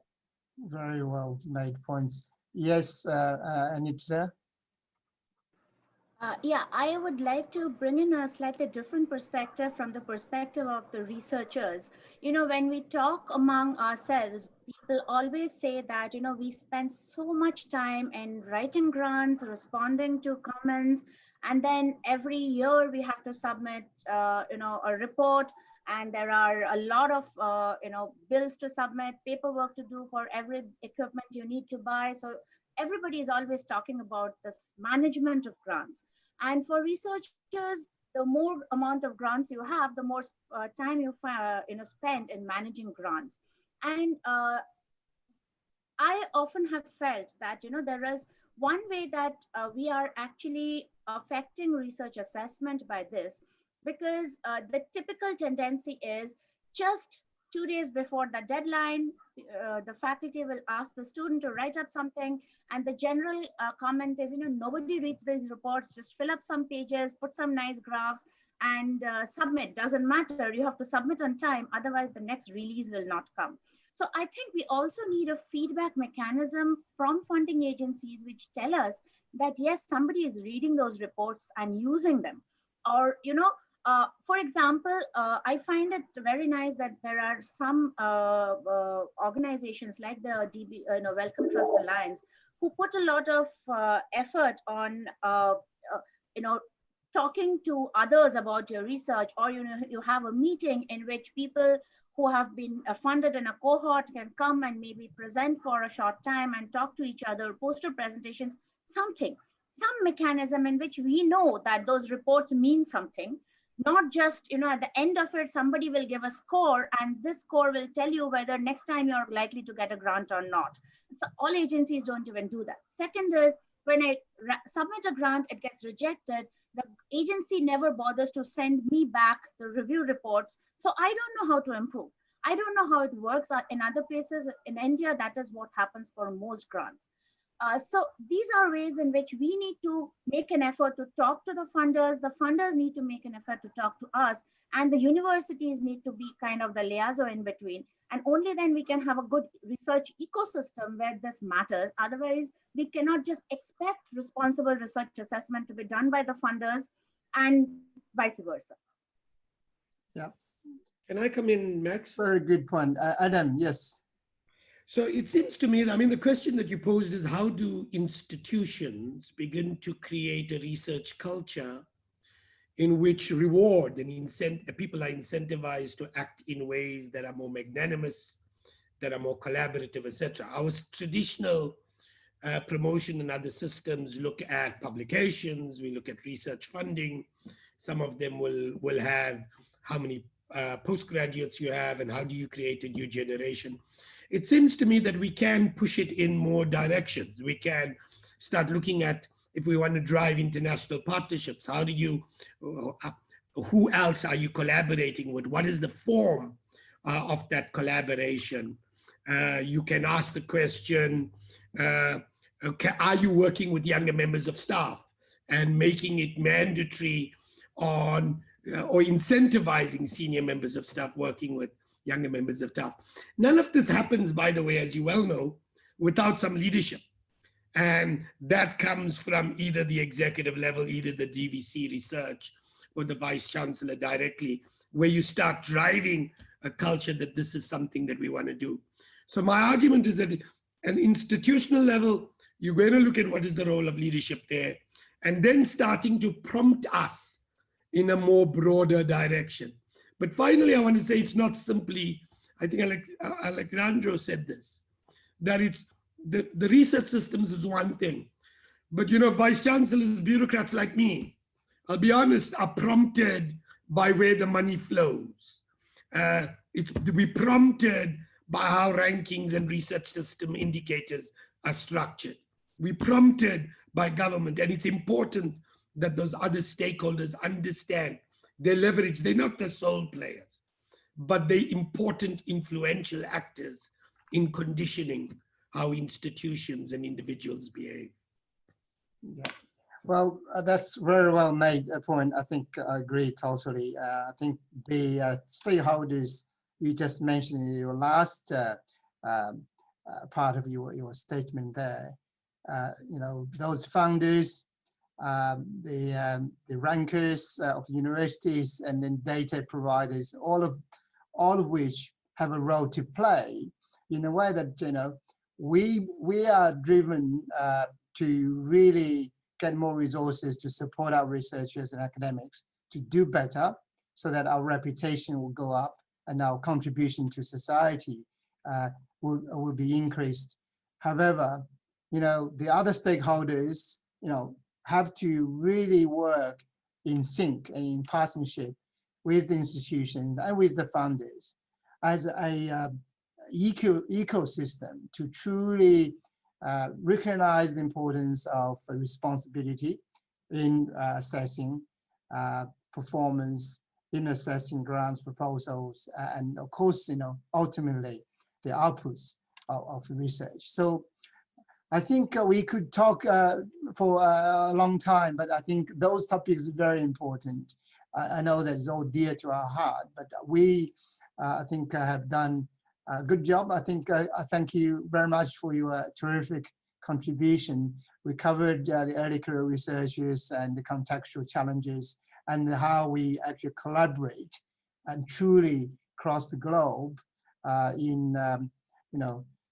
very well made points. Yes, Anita? Yeah, I would like to bring in a slightly different perspective from the perspective of the researchers. When we talk among ourselves, people always say that, we spend so much time in writing grants, responding to comments, and then every year we have to submit, a report, and there are a lot of, bills to submit, paperwork to do for every equipment you need to buy. So everybody is always talking about this management of grants. And for researchers, the more amount of grants you have, the more time you spend in managing grants. And I often have felt that there is one way that we are actually affecting research assessment by this, because the typical tendency is just 2 days before the deadline, the faculty will ask the student to write up something, and the general comment is, nobody reads these reports, just fill up some pages, put some nice graphs, and submit. Doesn't matter, you have to submit on time, otherwise the next release will not come. So I think we also need a feedback mechanism from funding agencies which tell us that, yes, somebody is reading those reports and using them. Or, for example, I find it very nice that there are some organizations like the Wellcome Trust Alliance who put a lot of effort on, talking to others about your research, or you have a meeting in which people who have been funded in a cohort can come and maybe present for a short time and talk to each other, poster presentations, some mechanism in which we know that those reports mean something, not just, at the end of it, somebody will give a score and this score will tell you whether next time you're likely to get a grant or not. So all agencies don't even do that. Second is, when I submit a grant, it gets rejected. The agency never bothers to send me back the review reports. So I don't know how to improve. I don't know how it works in other places. In India, that is what happens for most grants. So these are ways in which we need to make an effort to talk to the funders need to make an effort to talk to us, and the universities need to be kind of the liaison in between. And only then we can have a good research ecosystem where this matters. Otherwise, we cannot just expect responsible research assessment to be done by the funders and vice versa. Yeah. Can I come in, Max? Very good point. Adam, yes. So it seems to me, I mean, the question that you posed is how do institutions begin to create a research culture in which reward and people are incentivized to act in ways that are more magnanimous, that are more collaborative, etc. Our traditional promotion and other systems look at publications, we look at research funding. Some of them will have how many postgraduates you have and how do you create a new generation. It seems to me that we can push it in more directions. We can start looking at, if we want to drive international partnerships, how do you, who else are you collaborating with? What is the form of that collaboration? You can ask the question, are you working with younger members of staff and making it mandatory on, or incentivizing senior members of staff working with younger members of staff. None of this happens, by the way, as you well know, without some leadership. And that comes from either the executive level, either the DVC research or the vice chancellor directly, where you start driving a culture that this is something that we want to do. So my argument is that at an institutional level, you're going to look at what is the role of leadership there, and then starting to prompt us in a more broader direction. But finally, I want to say it's not simply, I think Alejandro said this, that it's the research systems is one thing, but vice chancellors, bureaucrats like me, I'll be honest, are prompted by where the money flows. It's to be prompted by how rankings and research system indicators are structured. We're prompted by government, and it's important that those other stakeholders understand their leverage. They're not the sole players, but they're important, influential actors in conditioning how institutions and individuals behave. Yeah. Well, that's very well made a point. I think I agree totally. I think the stakeholders you just mentioned in your last part of your statement there, those founders, the rankers of universities, and then data providers, all of which have a role to play in a way that we are driven to really get more resources to support our researchers and academics to do better, so that our reputation will go up and our contribution to society will be increased. However, the other stakeholders, have to really work in sync and in partnership with the institutions and with the funders as a ecosystem to truly recognize the importance of responsibility in assessing performance, in assessing grants proposals, and of course, ultimately the outputs of research. So I think we could talk for a long time, but I think those topics are very important. I know that it's all dear to our heart, but we, I think, have done a good job. I think I thank you very much for your terrific contribution. We covered the early career researchers and the contextual challenges and how we actually collaborate and truly cross the globe in,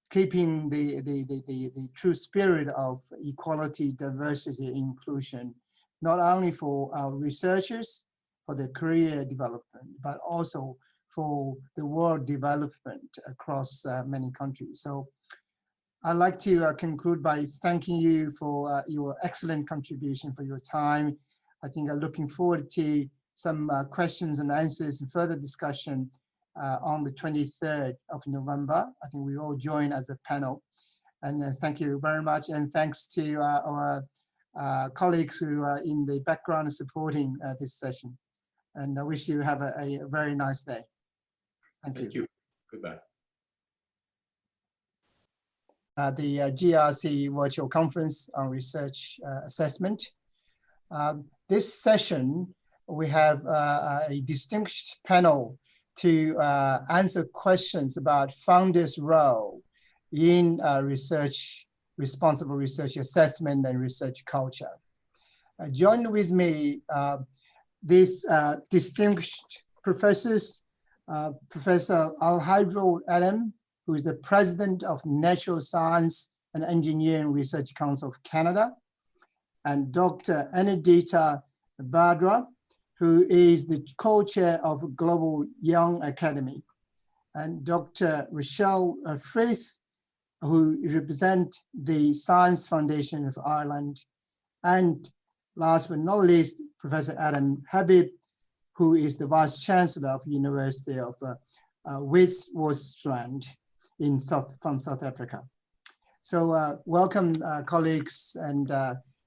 keeping the true spirit of equality, diversity, inclusion, not only for our researchers, for their career development, but also for the world development across many countries. So I'd like to conclude by thanking you for your excellent contribution, for your time. I think I'm looking forward to some questions and answers and further discussion on the 23rd of November. I think we all join as a panel. And thank you very much. And thanks to our colleagues who are in the background supporting this session. And I wish you have a very nice day. Thank you. Thank you. Goodbye. the GRC virtual conference on research assessment. This session, we have a distinguished panel to answer questions about founders' role in responsible research assessment and research culture. Join with me these distinguished professors, Professor Untitled Chapter, who is the President of Natural Science and Engineering Research Council of Canada, and Dr. Anindita Bhadra, who is the co-chair of Global Young Academy, and Dr. Rochelle Frith, who represent the Science Foundation of Ireland, and last but not least, Professor Adam Habib, who is the Vice Chancellor of University of Witwatersrand from South Africa. So welcome, colleagues, and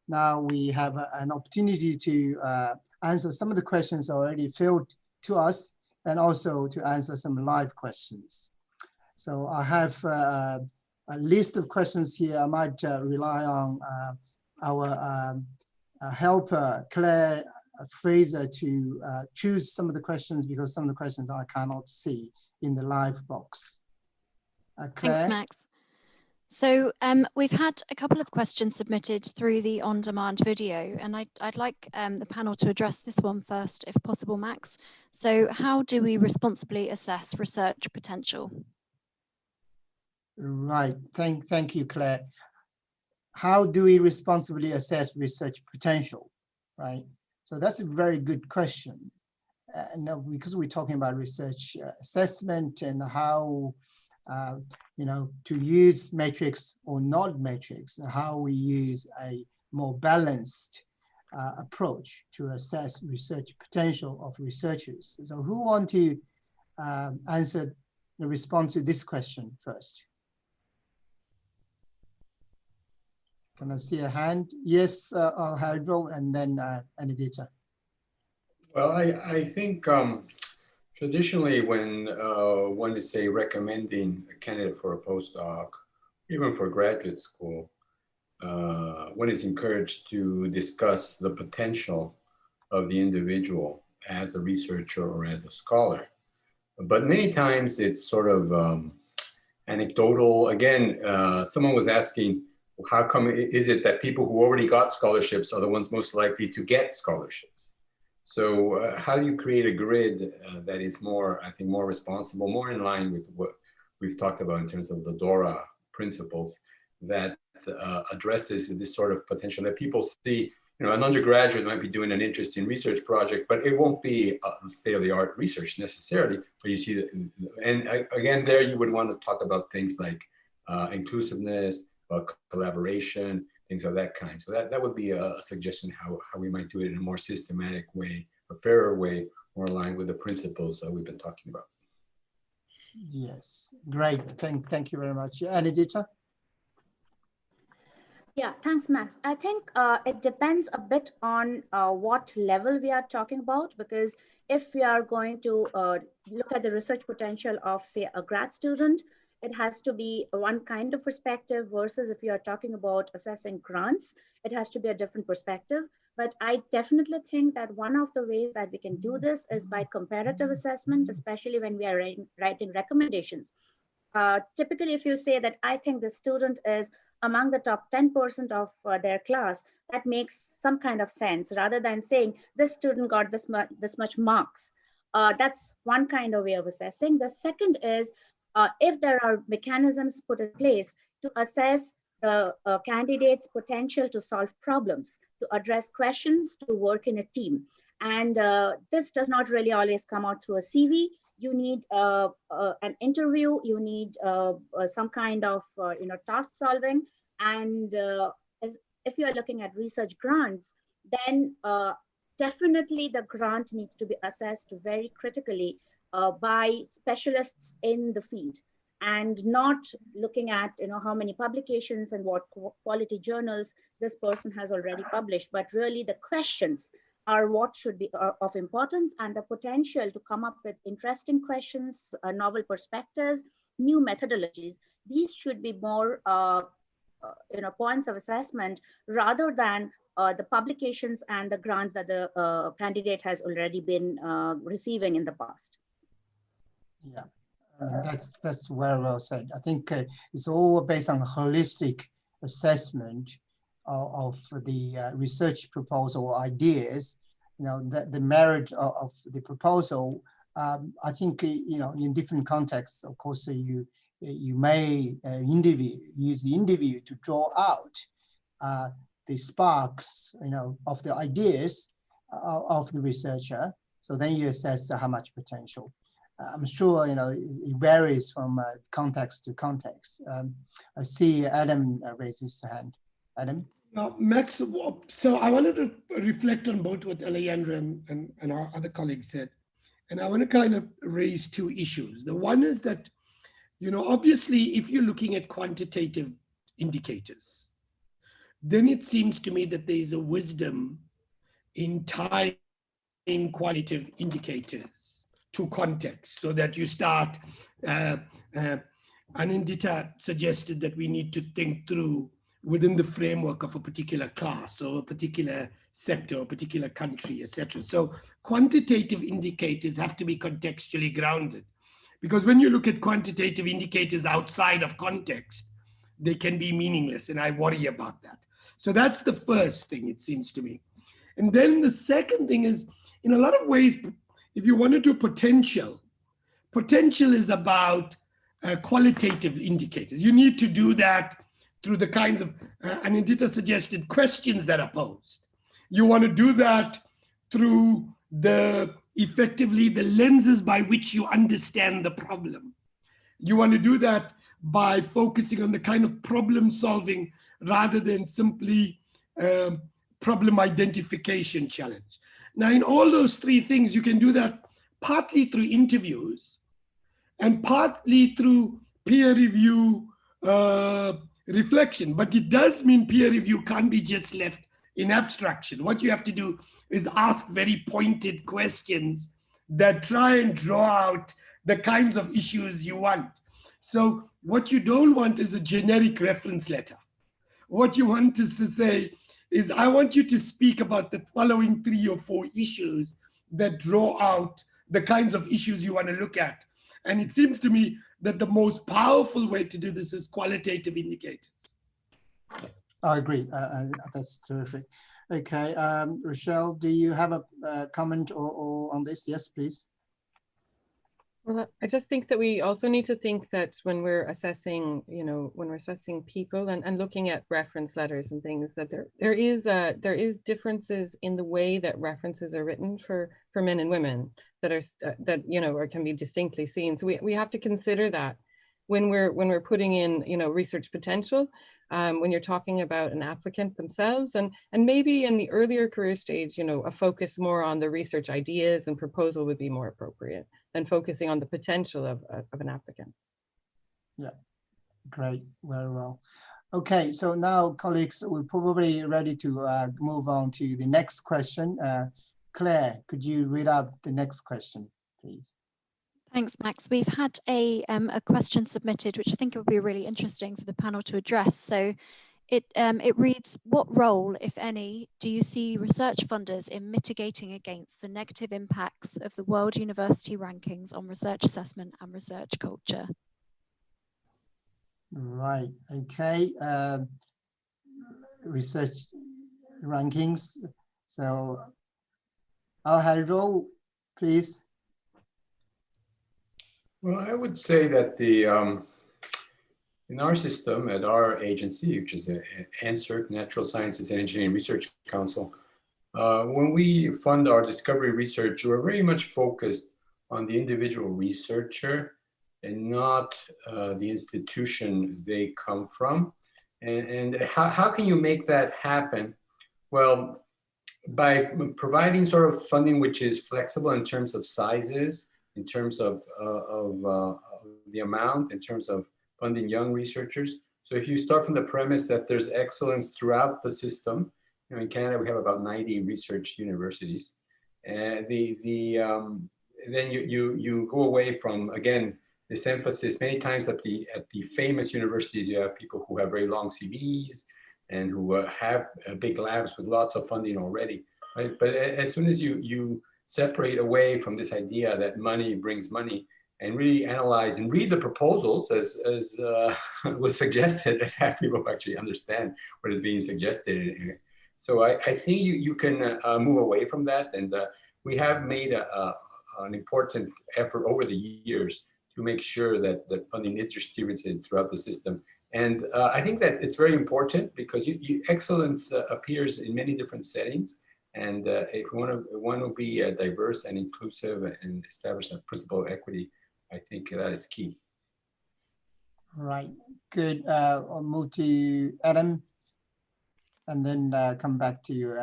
now we have an opportunity to answer some of the questions already filled to us, and also to answer some live questions. So I have a list of questions here. I might rely on our helper, Claire Fraser, to choose some of the questions, because some of the questions I cannot see in the live box. Claire? Thanks, Max. So we've had a couple of questions submitted through the on-demand video, and I'd like the panel to address this one first, if possible, Max. So how do we responsibly assess research potential? Right, thank you, Claire. How do we responsibly assess research potential, right? So that's a very good question. Now, because we're talking about research assessment and how, to use metrics or not metrics, and how we use a more balanced approach to assess research potential of researchers. So who want to respond to this question first? Can I see a hand? Yes, Alejandro, and then Anindita. Well, I think traditionally when one is, say, recommending a candidate for a postdoc, even for graduate school, one is encouraged to discuss the potential of the individual as a researcher or as a scholar. But many times it's sort of anecdotal. Again, someone was asking, how come is it that people who already got scholarships are the ones most likely to get scholarships? So how do you create a grid that is more, I think, more responsible, more in line with what we've talked about in terms of the DORA principles, that addresses this sort of potential that people see? An undergraduate might be doing an interesting research project, but it won't be state-of-the-art research necessarily. But you see that, and again, there you would want to talk about things like inclusiveness, collaboration, things of that kind. So that would be a suggestion how we might do it in a more systematic way, a fairer way, more aligned with the principles that we've been talking about. Yes, great. Thank you very much. Anindita? Yeah, thanks, Max. I think it depends a bit on what level we are talking about, because if we are going to look at the research potential of, say, a grad student, it has to be one kind of perspective, versus if you are talking about assessing grants, it has to be a different perspective. But I definitely think that one of the ways that we can do this is by comparative assessment, especially when we are writing recommendations. Typically, if you say that I think the student is among the top 10% of their class, that makes some kind of sense, rather than saying this student got this much marks. That's one kind of way of assessing. The second is, if there are mechanisms put in place to assess the candidate's potential to solve problems, to address questions, to work in a team. And this does not really always come out through a CV. You need an interview, you need some kind of task solving. And if you are looking at research grants, then definitely the grant needs to be assessed very critically by specialists in the field, and not looking at how many publications and what quality journals this person has already published, but really the questions are what should be of importance, and the potential to come up with interesting questions, novel perspectives, new methodologies these should be more points of assessment rather than the publications and the grants that the candidate has already been receiving in the past. Yeah, that's very well said. I think it's all based on holistic assessment of the research proposal ideas. You know, the merit of the proposal. I think in different contexts, of course, you may use the interview to draw out the sparks, of the ideas of the researcher. So then you assess how much potential. I'm sure it varies from context to context. I see Adam raise his hand. Adam. Max, so I wanted to reflect on both what Alejandra and our other colleagues said. And I want to kind of raise two issues. The one is that, obviously, if you're looking at quantitative indicators, then it seems to me that there is a wisdom in tying qualitative indicators to context so that you start, Anindita suggested that we need to think through within the framework of a particular class or a particular sector, or a particular country, etc. So quantitative indicators have to be contextually grounded, because when you look at quantitative indicators outside of context, they can be meaningless, and I worry about that. So that's the first thing, it seems to me. And then the second thing is, in a lot of ways, if you want to do potential is about qualitative indicators. You need to do that through the kinds of, Anindita suggested, questions that are posed. You want to do that through effectively the lenses by which you understand the problem. You want to do that by focusing on the kind of problem solving rather than simply problem identification challenge. Now, in all those three things, you can do that partly through interviews and partly through peer review reflection. But it does mean peer review can't be just left in abstraction. What you have to do is ask very pointed questions that try and draw out the kinds of issues you want. So what you don't want is a generic reference letter. What you want is to say is, I want you to speak about the following 3 or 4 issues that draw out the kinds of issues you want to look at. And it seems to me that the most powerful way to do this is qualitative indicators. I agree. That's terrific. Okay, Rochelle, do you have a comment or on this? Yes, please. Well, I just think that we also need to think that when we're assessing, when we're assessing people and looking at reference letters and things, that there is differences in the way that references are written for men and women that or can be distinctly seen. So we have to consider that when we're putting in, research potential, when you're talking about an applicant themselves, and maybe in the earlier career stage, a focus more on the research ideas and proposal would be more appropriate than focusing on the potential of an applicant. Yeah, great, very well. Okay, so now colleagues, we're probably ready to move on to the next question. Claire, could you read out the next question, please? Thanks, Max. We've had a question submitted, which I think would be really interesting for the panel to address. So it reads, what role, if any, do you see research funders in mitigating against the negative impacts of the World University Rankings on research assessment and research culture? Right, okay. Research rankings. So Alejandro, please. Well, I would say that in our system, at our agency, which is ANSERC, Natural Sciences and Engineering Research Council, when we fund our discovery research, we're very much focused on the individual researcher and not the institution they come from. And how can you make that happen? Well, by providing sort of funding which is flexible in terms of sizes, in terms of the amount, in terms of funding young researchers. So if you start from the premise that there's excellence throughout the system, in Canada we have about 90 research universities, and then you go away from, again, this emphasis many times at the famous universities. You have people who have very long CVs and who have big labs with lots of funding already, right? But as soon as you separate away from this idea that money brings money, and really analyze and read the proposals as was suggested, and have people actually understand what is being suggested. So I think you can move away from that, and we have made an important effort over the years to make sure that funding is distributed throughout the system. And I think that it's very important because excellence appears in many different settings. And if we want to be diverse and inclusive and establish a principle of equity, I think that is key. Right, good. I'll move to Adam and then come back to you,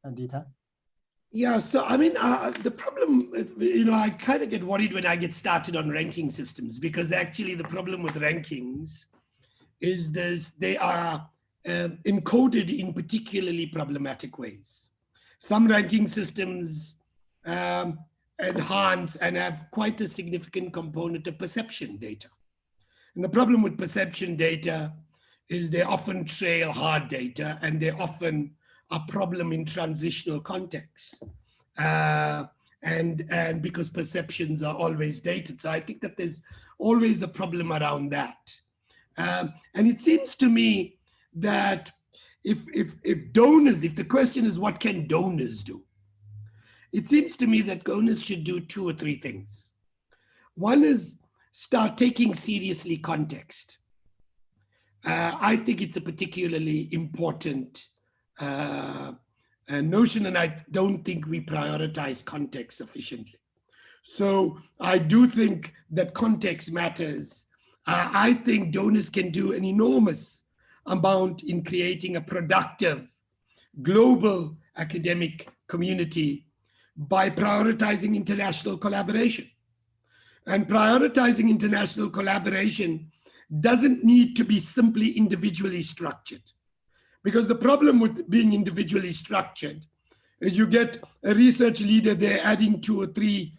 Aditya. Yeah, so I mean, the problem, I kind of get worried when I get started on ranking systems, because actually the problem with rankings is they are encoded in particularly problematic ways. Some ranking systems enhance and have quite a significant component of perception data. And the problem with perception data is they often trail hard data, and they often a problem in transitional contexts, and because perceptions are always dated. So I think that there's always a problem around that. And it seems to me that if the question is what can donors do? It seems to me that donors should do 2 or 3 things. One is start taking seriously context. I think it's a particularly important notion, and I don't think we prioritize context sufficiently. So I do think that context matters. I think donors can do an enormous amount in creating a productive global academic community by prioritizing international collaboration. And prioritizing international collaboration doesn't need to be simply individually structured. Because the problem with being individually structured is you get a research leader there adding 2 or 3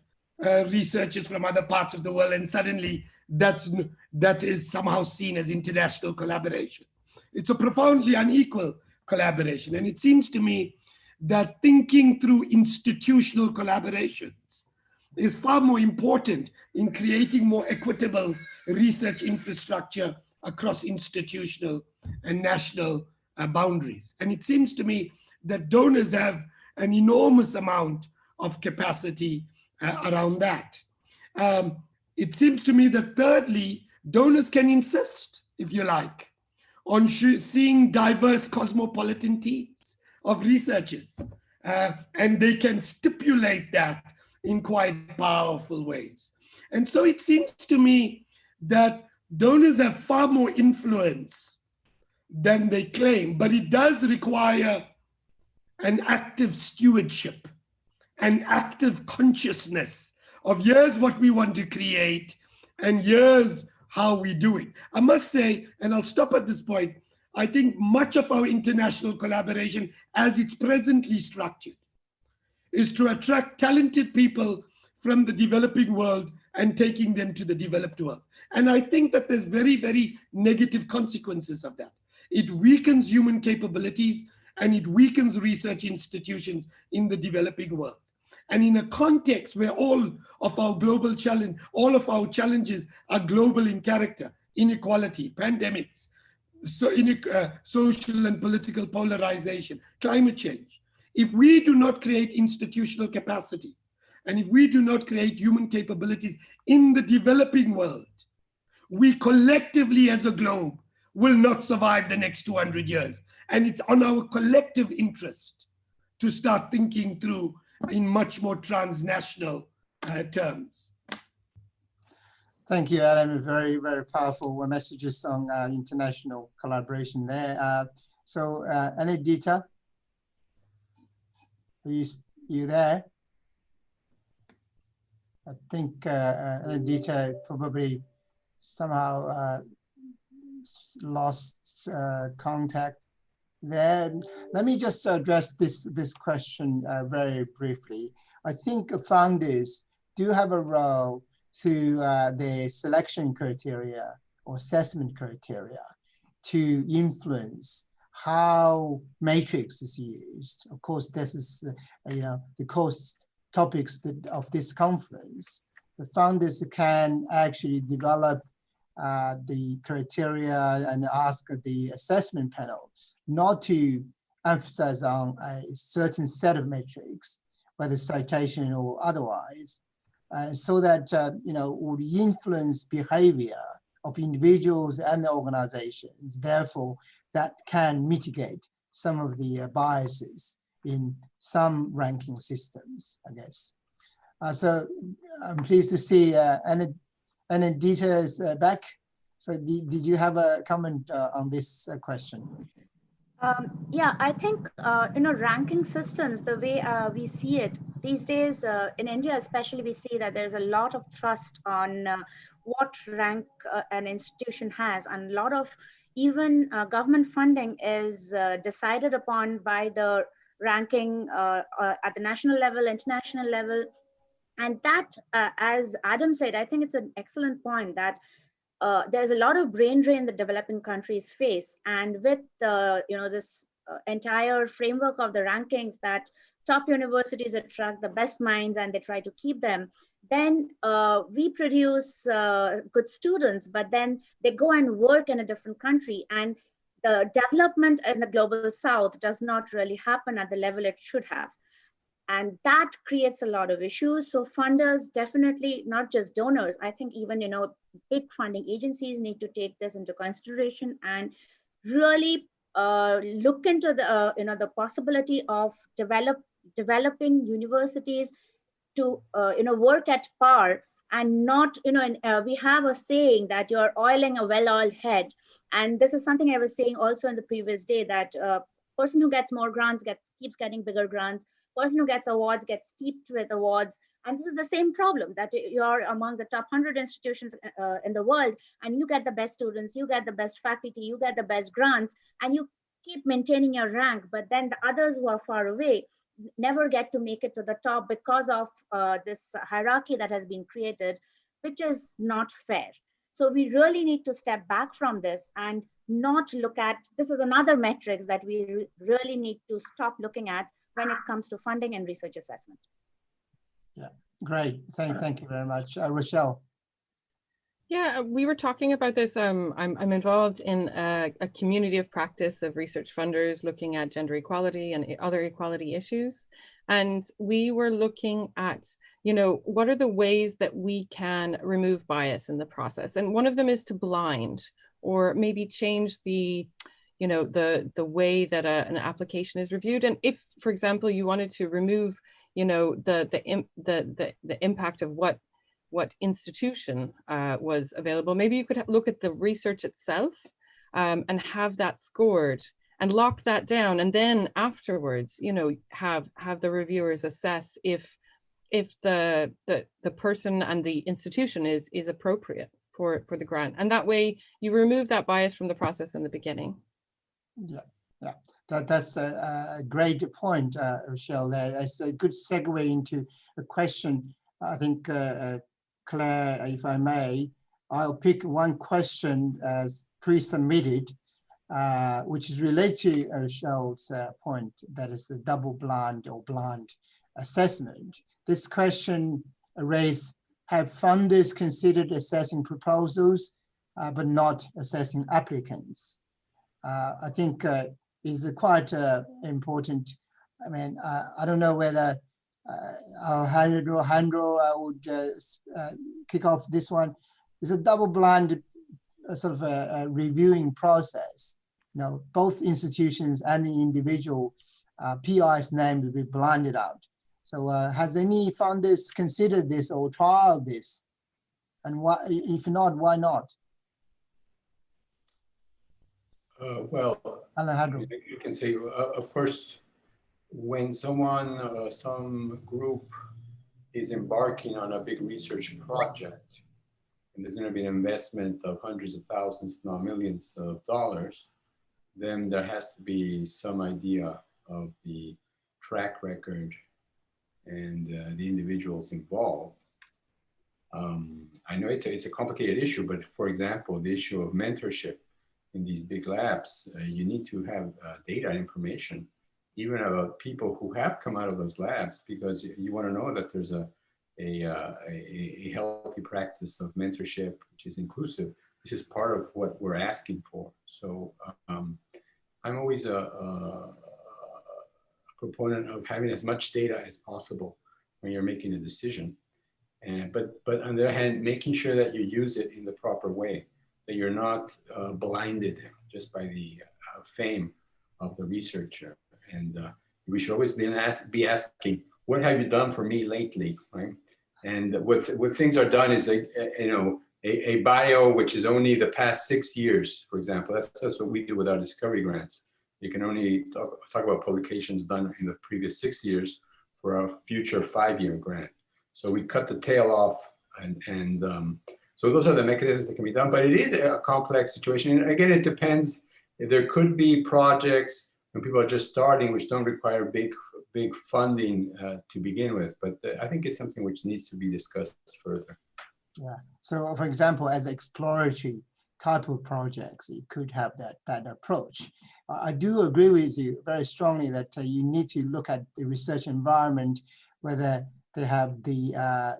researchers from other parts of the world, and suddenly that is somehow seen as international collaboration. It's a profoundly unequal collaboration. And it seems to me that thinking through institutional collaborations is far more important in creating more equitable research infrastructure across institutional and national boundaries. And it seems to me that donors have an enormous amount of capacity around that. It seems to me that thirdly, donors can insist, if you like, on seeing diverse cosmopolitan teams of researchers, and they can stipulate that in quite powerful ways. And so it seems to me that donors have far more influence than they claim, but it does require an active stewardship, an active consciousness of here's what we want to create and here's how we do it. I must say, and I'll stop at this point, I think much of our international collaboration as it's presently structured is to attract talented people from the developing world and taking them to the developed world. And I think that there's very, very negative consequences of that. It weakens human capabilities and it weakens research institutions in the developing world. And in a context where all of our global challenge, all of our challenges are global in character, inequality, pandemics, social and political polarization, climate change. If we do not create institutional capacity, and if we do not create human capabilities in the developing world, we collectively as a globe will not survive the next 200 years. And it's on our collective interest to start thinking through in much more transnational terms. Thank you, Adam. Very, very powerful messages on international collaboration there. So, Anedita, are you there? I think Anedita probably somehow lost contact there. Let me just address this question very briefly. I think founders do have a role through the selection criteria or assessment criteria to influence how matrix is used. Of course, this is the course topics of this conference. The founders can actually develop the criteria and ask the assessment panel not to emphasize on a certain set of metrics, whether citation or otherwise, so that would influence behavior of individuals and the organizations. Therefore, that can mitigate some of the biases in some ranking systems, I guess. So I'm pleased to see Anita is back. So did you have a comment on this question? Yeah, I think, ranking systems, the way we see it these days in India, especially, we see that there's a lot of thrust on what rank an institution has, and a lot of even government funding is decided upon by the ranking at the national level, international level. And that, as Adam said, I think it's an excellent point that there's a lot of brain drain the developing countries face, and with this entire framework of the rankings that top universities attract the best minds and they try to keep them, then we produce good students, but then they go and work in a different country, and the development in the global south does not really happen at the level it should have. And that creates a lot of issues. So funders, definitely not just donors, I think even big funding agencies need to take this into consideration and really look into the the possibility of developing universities to work at par, and not we have a saying that you're oiling a well-oiled head, and this is something I was saying also in the previous day, that person who gets more grants keeps getting bigger grants. Person who gets awards gets steeped with awards. And this is the same problem, that you're among the top 100 institutions in the world, and you get the best students, you get the best faculty, you get the best grants, and you keep maintaining your rank. But then the others who are far away never get to make it to the top because of this hierarchy that has been created, which is not fair. So we really need to step back from this and not look at, this is another metrics that we really need to stop looking at when it comes to funding and research assessment. Yeah, great. Thank you very much. Rochelle. Yeah, we were talking about this. I'm involved in a community of practice of research funders looking at gender equality and other equality issues. And we were looking at, what are the ways that we can remove bias in the process? And one of them is to blind, or maybe change the way that an application is reviewed. And if, for example, you wanted to remove, the impact of what institution was available, maybe you could look at the research itself and have that scored and lock that down, and then afterwards, have the reviewers assess if the person and the institution is appropriate for the grant, and that way you remove that bias from the process in the beginning. Yeah, that's a great point, Rochelle. That's a good segue into a question. I think, Claire, if I may, I'll pick one question as pre-submitted, which is related to Rochelle's point, that is the double blind or blind assessment. This question raised, have funders considered assessing proposals, but not assessing applicants? I think is quite important. I mean, I don't know whether Alejandro would kick off this one. It's a double-blind sort of a reviewing process. Both institutions and the individual PI's name will be blinded out. So has any funders considered this or trialed this? And why, if not, why not? Well, Alejandro. you can say, of course, when someone, some group is embarking on a big research project, and there's going to be an investment of hundreds of thousands, if not millions of dollars, then there has to be some idea of the track record and the individuals involved. I know it's a complicated issue, but for example, the issue of mentorship in these big labs, you need to have data and information, even about people who have come out of those labs, because you want to know that there's a healthy practice of mentorship, which is inclusive. This is part of what we're asking for. So I'm always a proponent of having as much data as possible when you're making a decision. But on the other hand, making sure that you use it in the proper way, that you're not blinded just by the fame of the researcher. And we should always be asking, what have you done for me lately, right? And what things are done is, a bio, which is only the past 6 years, for example. That's what we do with our discovery grants. You can only talk about publications done in the previous 6 years for a future 5-year grant. So we cut the tail off, and so those are the mechanisms that can be done. But it is a complex situation. And again, it depends. There could be projects when people are just starting, which don't require big funding to begin with. But I think it's something which needs to be discussed further. Yeah. So, for example, as exploratory type of projects, it could have that approach. I do agree with you very strongly that you need to look at the research environment, whether they have the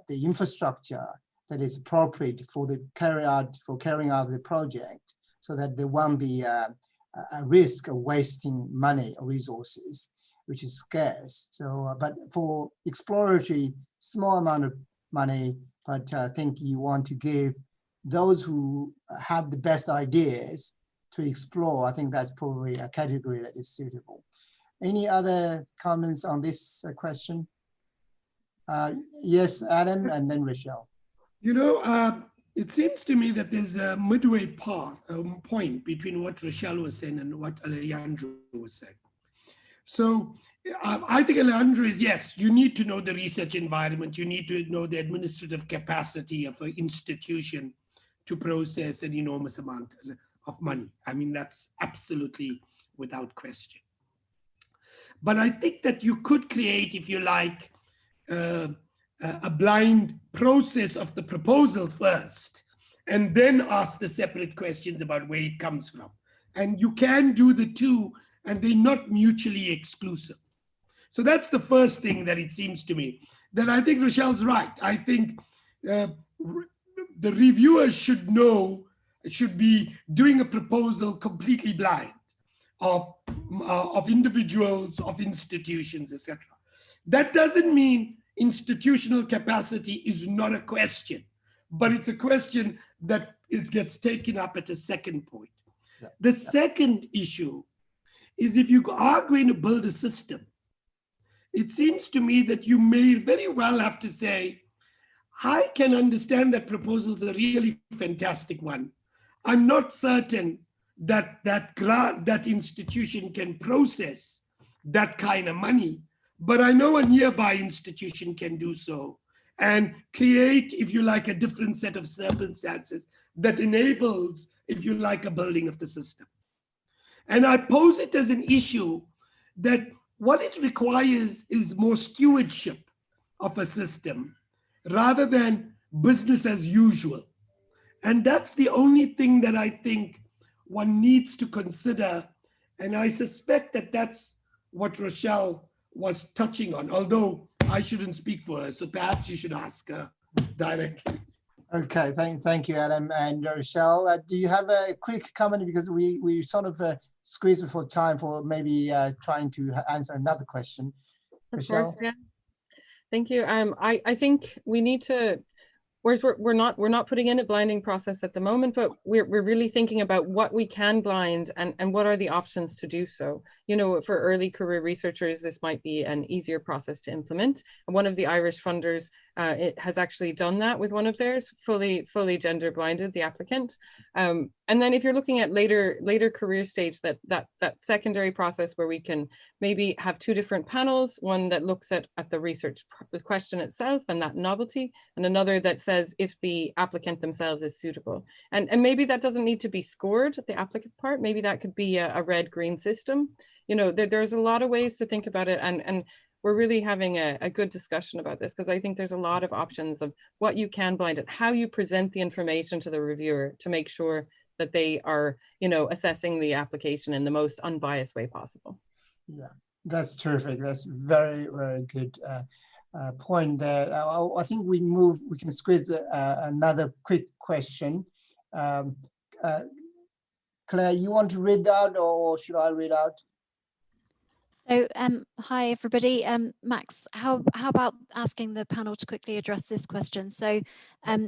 infrastructure that is appropriate for carrying out the project, so that there won't be a risk of wasting money or resources, which is scarce. So, but for exploratory, small amount of money, but I think you want to give those who have the best ideas to explore. I think that's probably a category that is suitable. Any other comments on this question? Yes, Adam, and then Rochelle. It seems to me that there's a midway point between what Rochelle was saying and what Alejandro was saying. So I think Alejandro is, yes, you need to know the research environment. You need to know the administrative capacity of an institution to process an enormous amount of money. I mean, that's absolutely without question. But I think that you could create, if you like, a blind process of the proposal first, and then ask the separate questions about where it comes from. And you can do the two, and they're not mutually exclusive. So that's the first thing that it seems to me. That I think Rochelle's right. I think the reviewers should be doing a proposal completely blind of individuals, of institutions, etc. That doesn't mean institutional capacity is not a question, but it's a question that gets taken up at a second point. Yeah. The second issue is, if you are going to build a system, it seems to me that you may very well have to say, I can understand that proposal is a really fantastic one. I'm not certain that that institution can process that kind of money, but I know a nearby institution can do so and create, if you like, a different set of circumstances that enables, if you like, a building of the system. And I pose it as an issue that what it requires is more stewardship of a system rather than business as usual. And that's the only thing that I think one needs to consider. And I suspect that that's what Rochelle was touching on, although I shouldn't speak for her, so perhaps you should ask her directly. Okay, thank you, Adam. And Rochelle, do you have a quick comment, because we sort of squeezed for time for maybe trying to answer another question. Rochelle? Of course, yeah. Thank you. I think we need to, whereas we're not putting in a blinding process at the moment, but we're really thinking about what we can blind and what are the options to do so. For early career researchers, this might be an easier process to implement. And one of the Irish funders it has actually done that with one of theirs, fully gender blinded the applicant. And then if you're looking at later career stage, that secondary process where we can maybe have two different panels, one that looks at the research question itself and that novelty, and another that says if the applicant themselves is suitable. And maybe that doesn't need to be scored at the applicant part. Maybe that could be a red-green system. There's a lot of ways to think about it. And we're really having a good discussion about this, because I think there's a lot of options of what you can blind it, how you present the information to the reviewer to make sure that they are, you know, assessing the application in the most unbiased way possible. Yeah, that's terrific. That's very, very good point there. I think we can squeeze another quick question. Claire, you want to read out, or should I read out? So, hi everybody. Max, how about asking the panel to quickly address this question? So,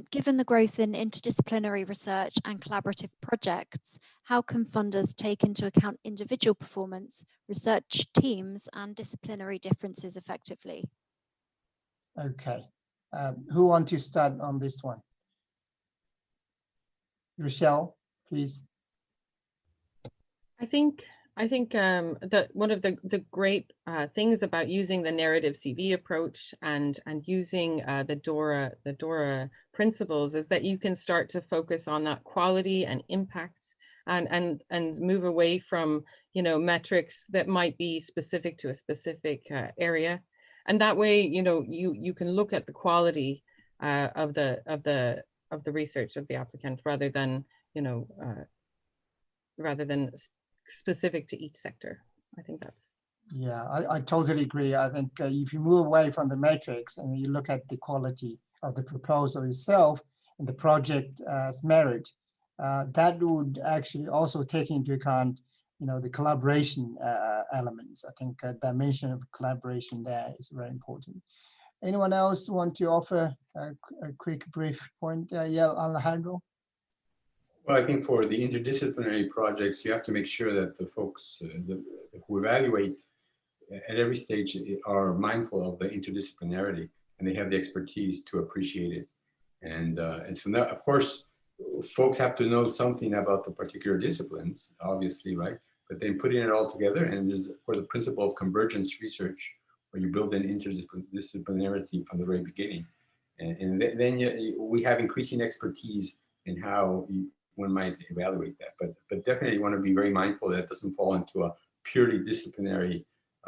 given the growth in interdisciplinary research and collaborative projects, how can funders take into account individual performance, research teams, and disciplinary differences effectively? Okay, who want to start on this one? Rochelle, please. I think that one of the great things about using the narrative CV approach and using the DORA principles is that you can start to focus on that quality and impact, and move away from, you know, metrics that might be specific to a specific area, and that way, you know, you can look at the quality of the research of the applicant rather than, you know, specific to each sector. I think that's. Yeah, I totally agree. I think if you move away from the matrix and you look at the quality of the proposal itself and the project as merit, that would actually also take into account, you know, the collaboration elements. I think a dimension of collaboration there is very important. Anyone else want to offer a quick brief point? Yeah, Alejandro. Well, I think for the interdisciplinary projects, you have to make sure that the folks who evaluate at every stage are mindful of the interdisciplinarity, and they have the expertise to appreciate it. And so now, of course, folks have to know something about the particular disciplines, obviously, right? But then putting it all together, and there's for the principle of convergence research, where you build an interdisciplinarity from the very beginning. And then we have increasing expertise in how one might evaluate that, but definitely you want to be very mindful that it doesn't fall into a purely disciplinary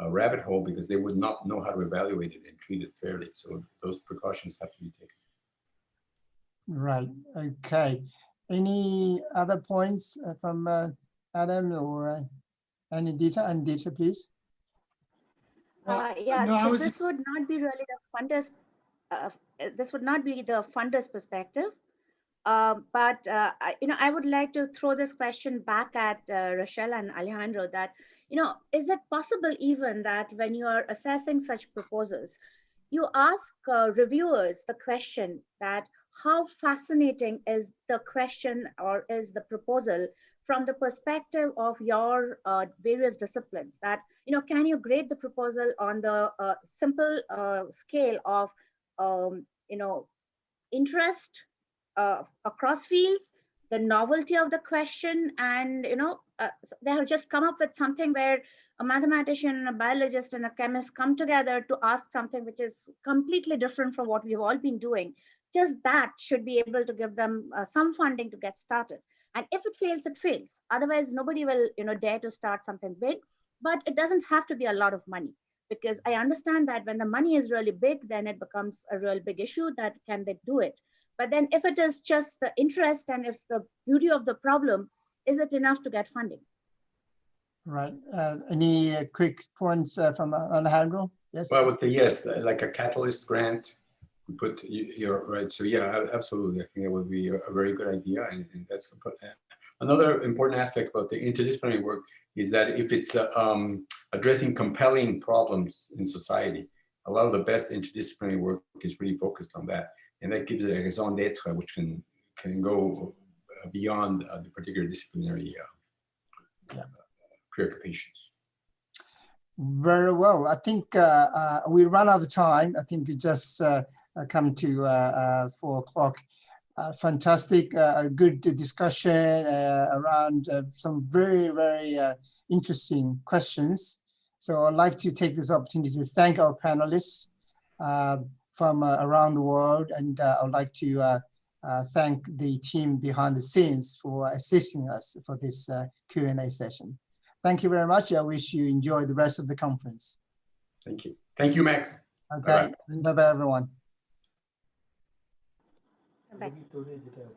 rabbit hole, because they would not know how to evaluate it and treat it fairly. So those precautions have to be taken. Right. Okay. Any other points from Adam or any data? And data, please. Yeah. No, so this would not be really the funders. This would not be the funders' perspective. But you know, I would like to throw this question back at Rochelle and Alejandro, that, you know, is it possible even that when you are assessing such proposals, you ask reviewers the question that how fascinating is the question or is the proposal from the perspective of your various disciplines? That, you know, can you grade the proposal on the simple scale of, you know, interest across fields, the novelty of the question, and, you know, they have just come up with something where a mathematician and a biologist and a chemist come together to ask something which is completely different from what we've all been doing. Just that should be able to give them some funding to get started. And if it fails, it fails. Otherwise, nobody will, you know, dare to start something big. But it doesn't have to be a lot of money, because I understand that when the money is really big, then it becomes a real big issue that can they do it. But then if it is just the interest and if the beauty of the problem, is it enough to get funding? Right. Any quick points from Alejandro? Yes. Well, I would say yes, like a catalyst grant. We put, you're right. So yeah, absolutely. I think that would be a very good idea. And that's another important aspect about the interdisciplinary work is that if it's addressing compelling problems in society, a lot of the best interdisciplinary work is really focused on that. And that gives it a raison d'etre, which can go beyond the particular disciplinary preoccupations. Very well. I think we run out of time. I think we just come to 4 o'clock. Fantastic, good discussion around some very, very interesting questions. So I'd like to take this opportunity to thank our panelists from around the world, and I would like to thank the team behind the scenes for assisting us for this Q&A session. Thank you very much. I wish you enjoy the rest of the conference. Thank you. Thank you, Max. Okay, bye-bye, everyone. Bye.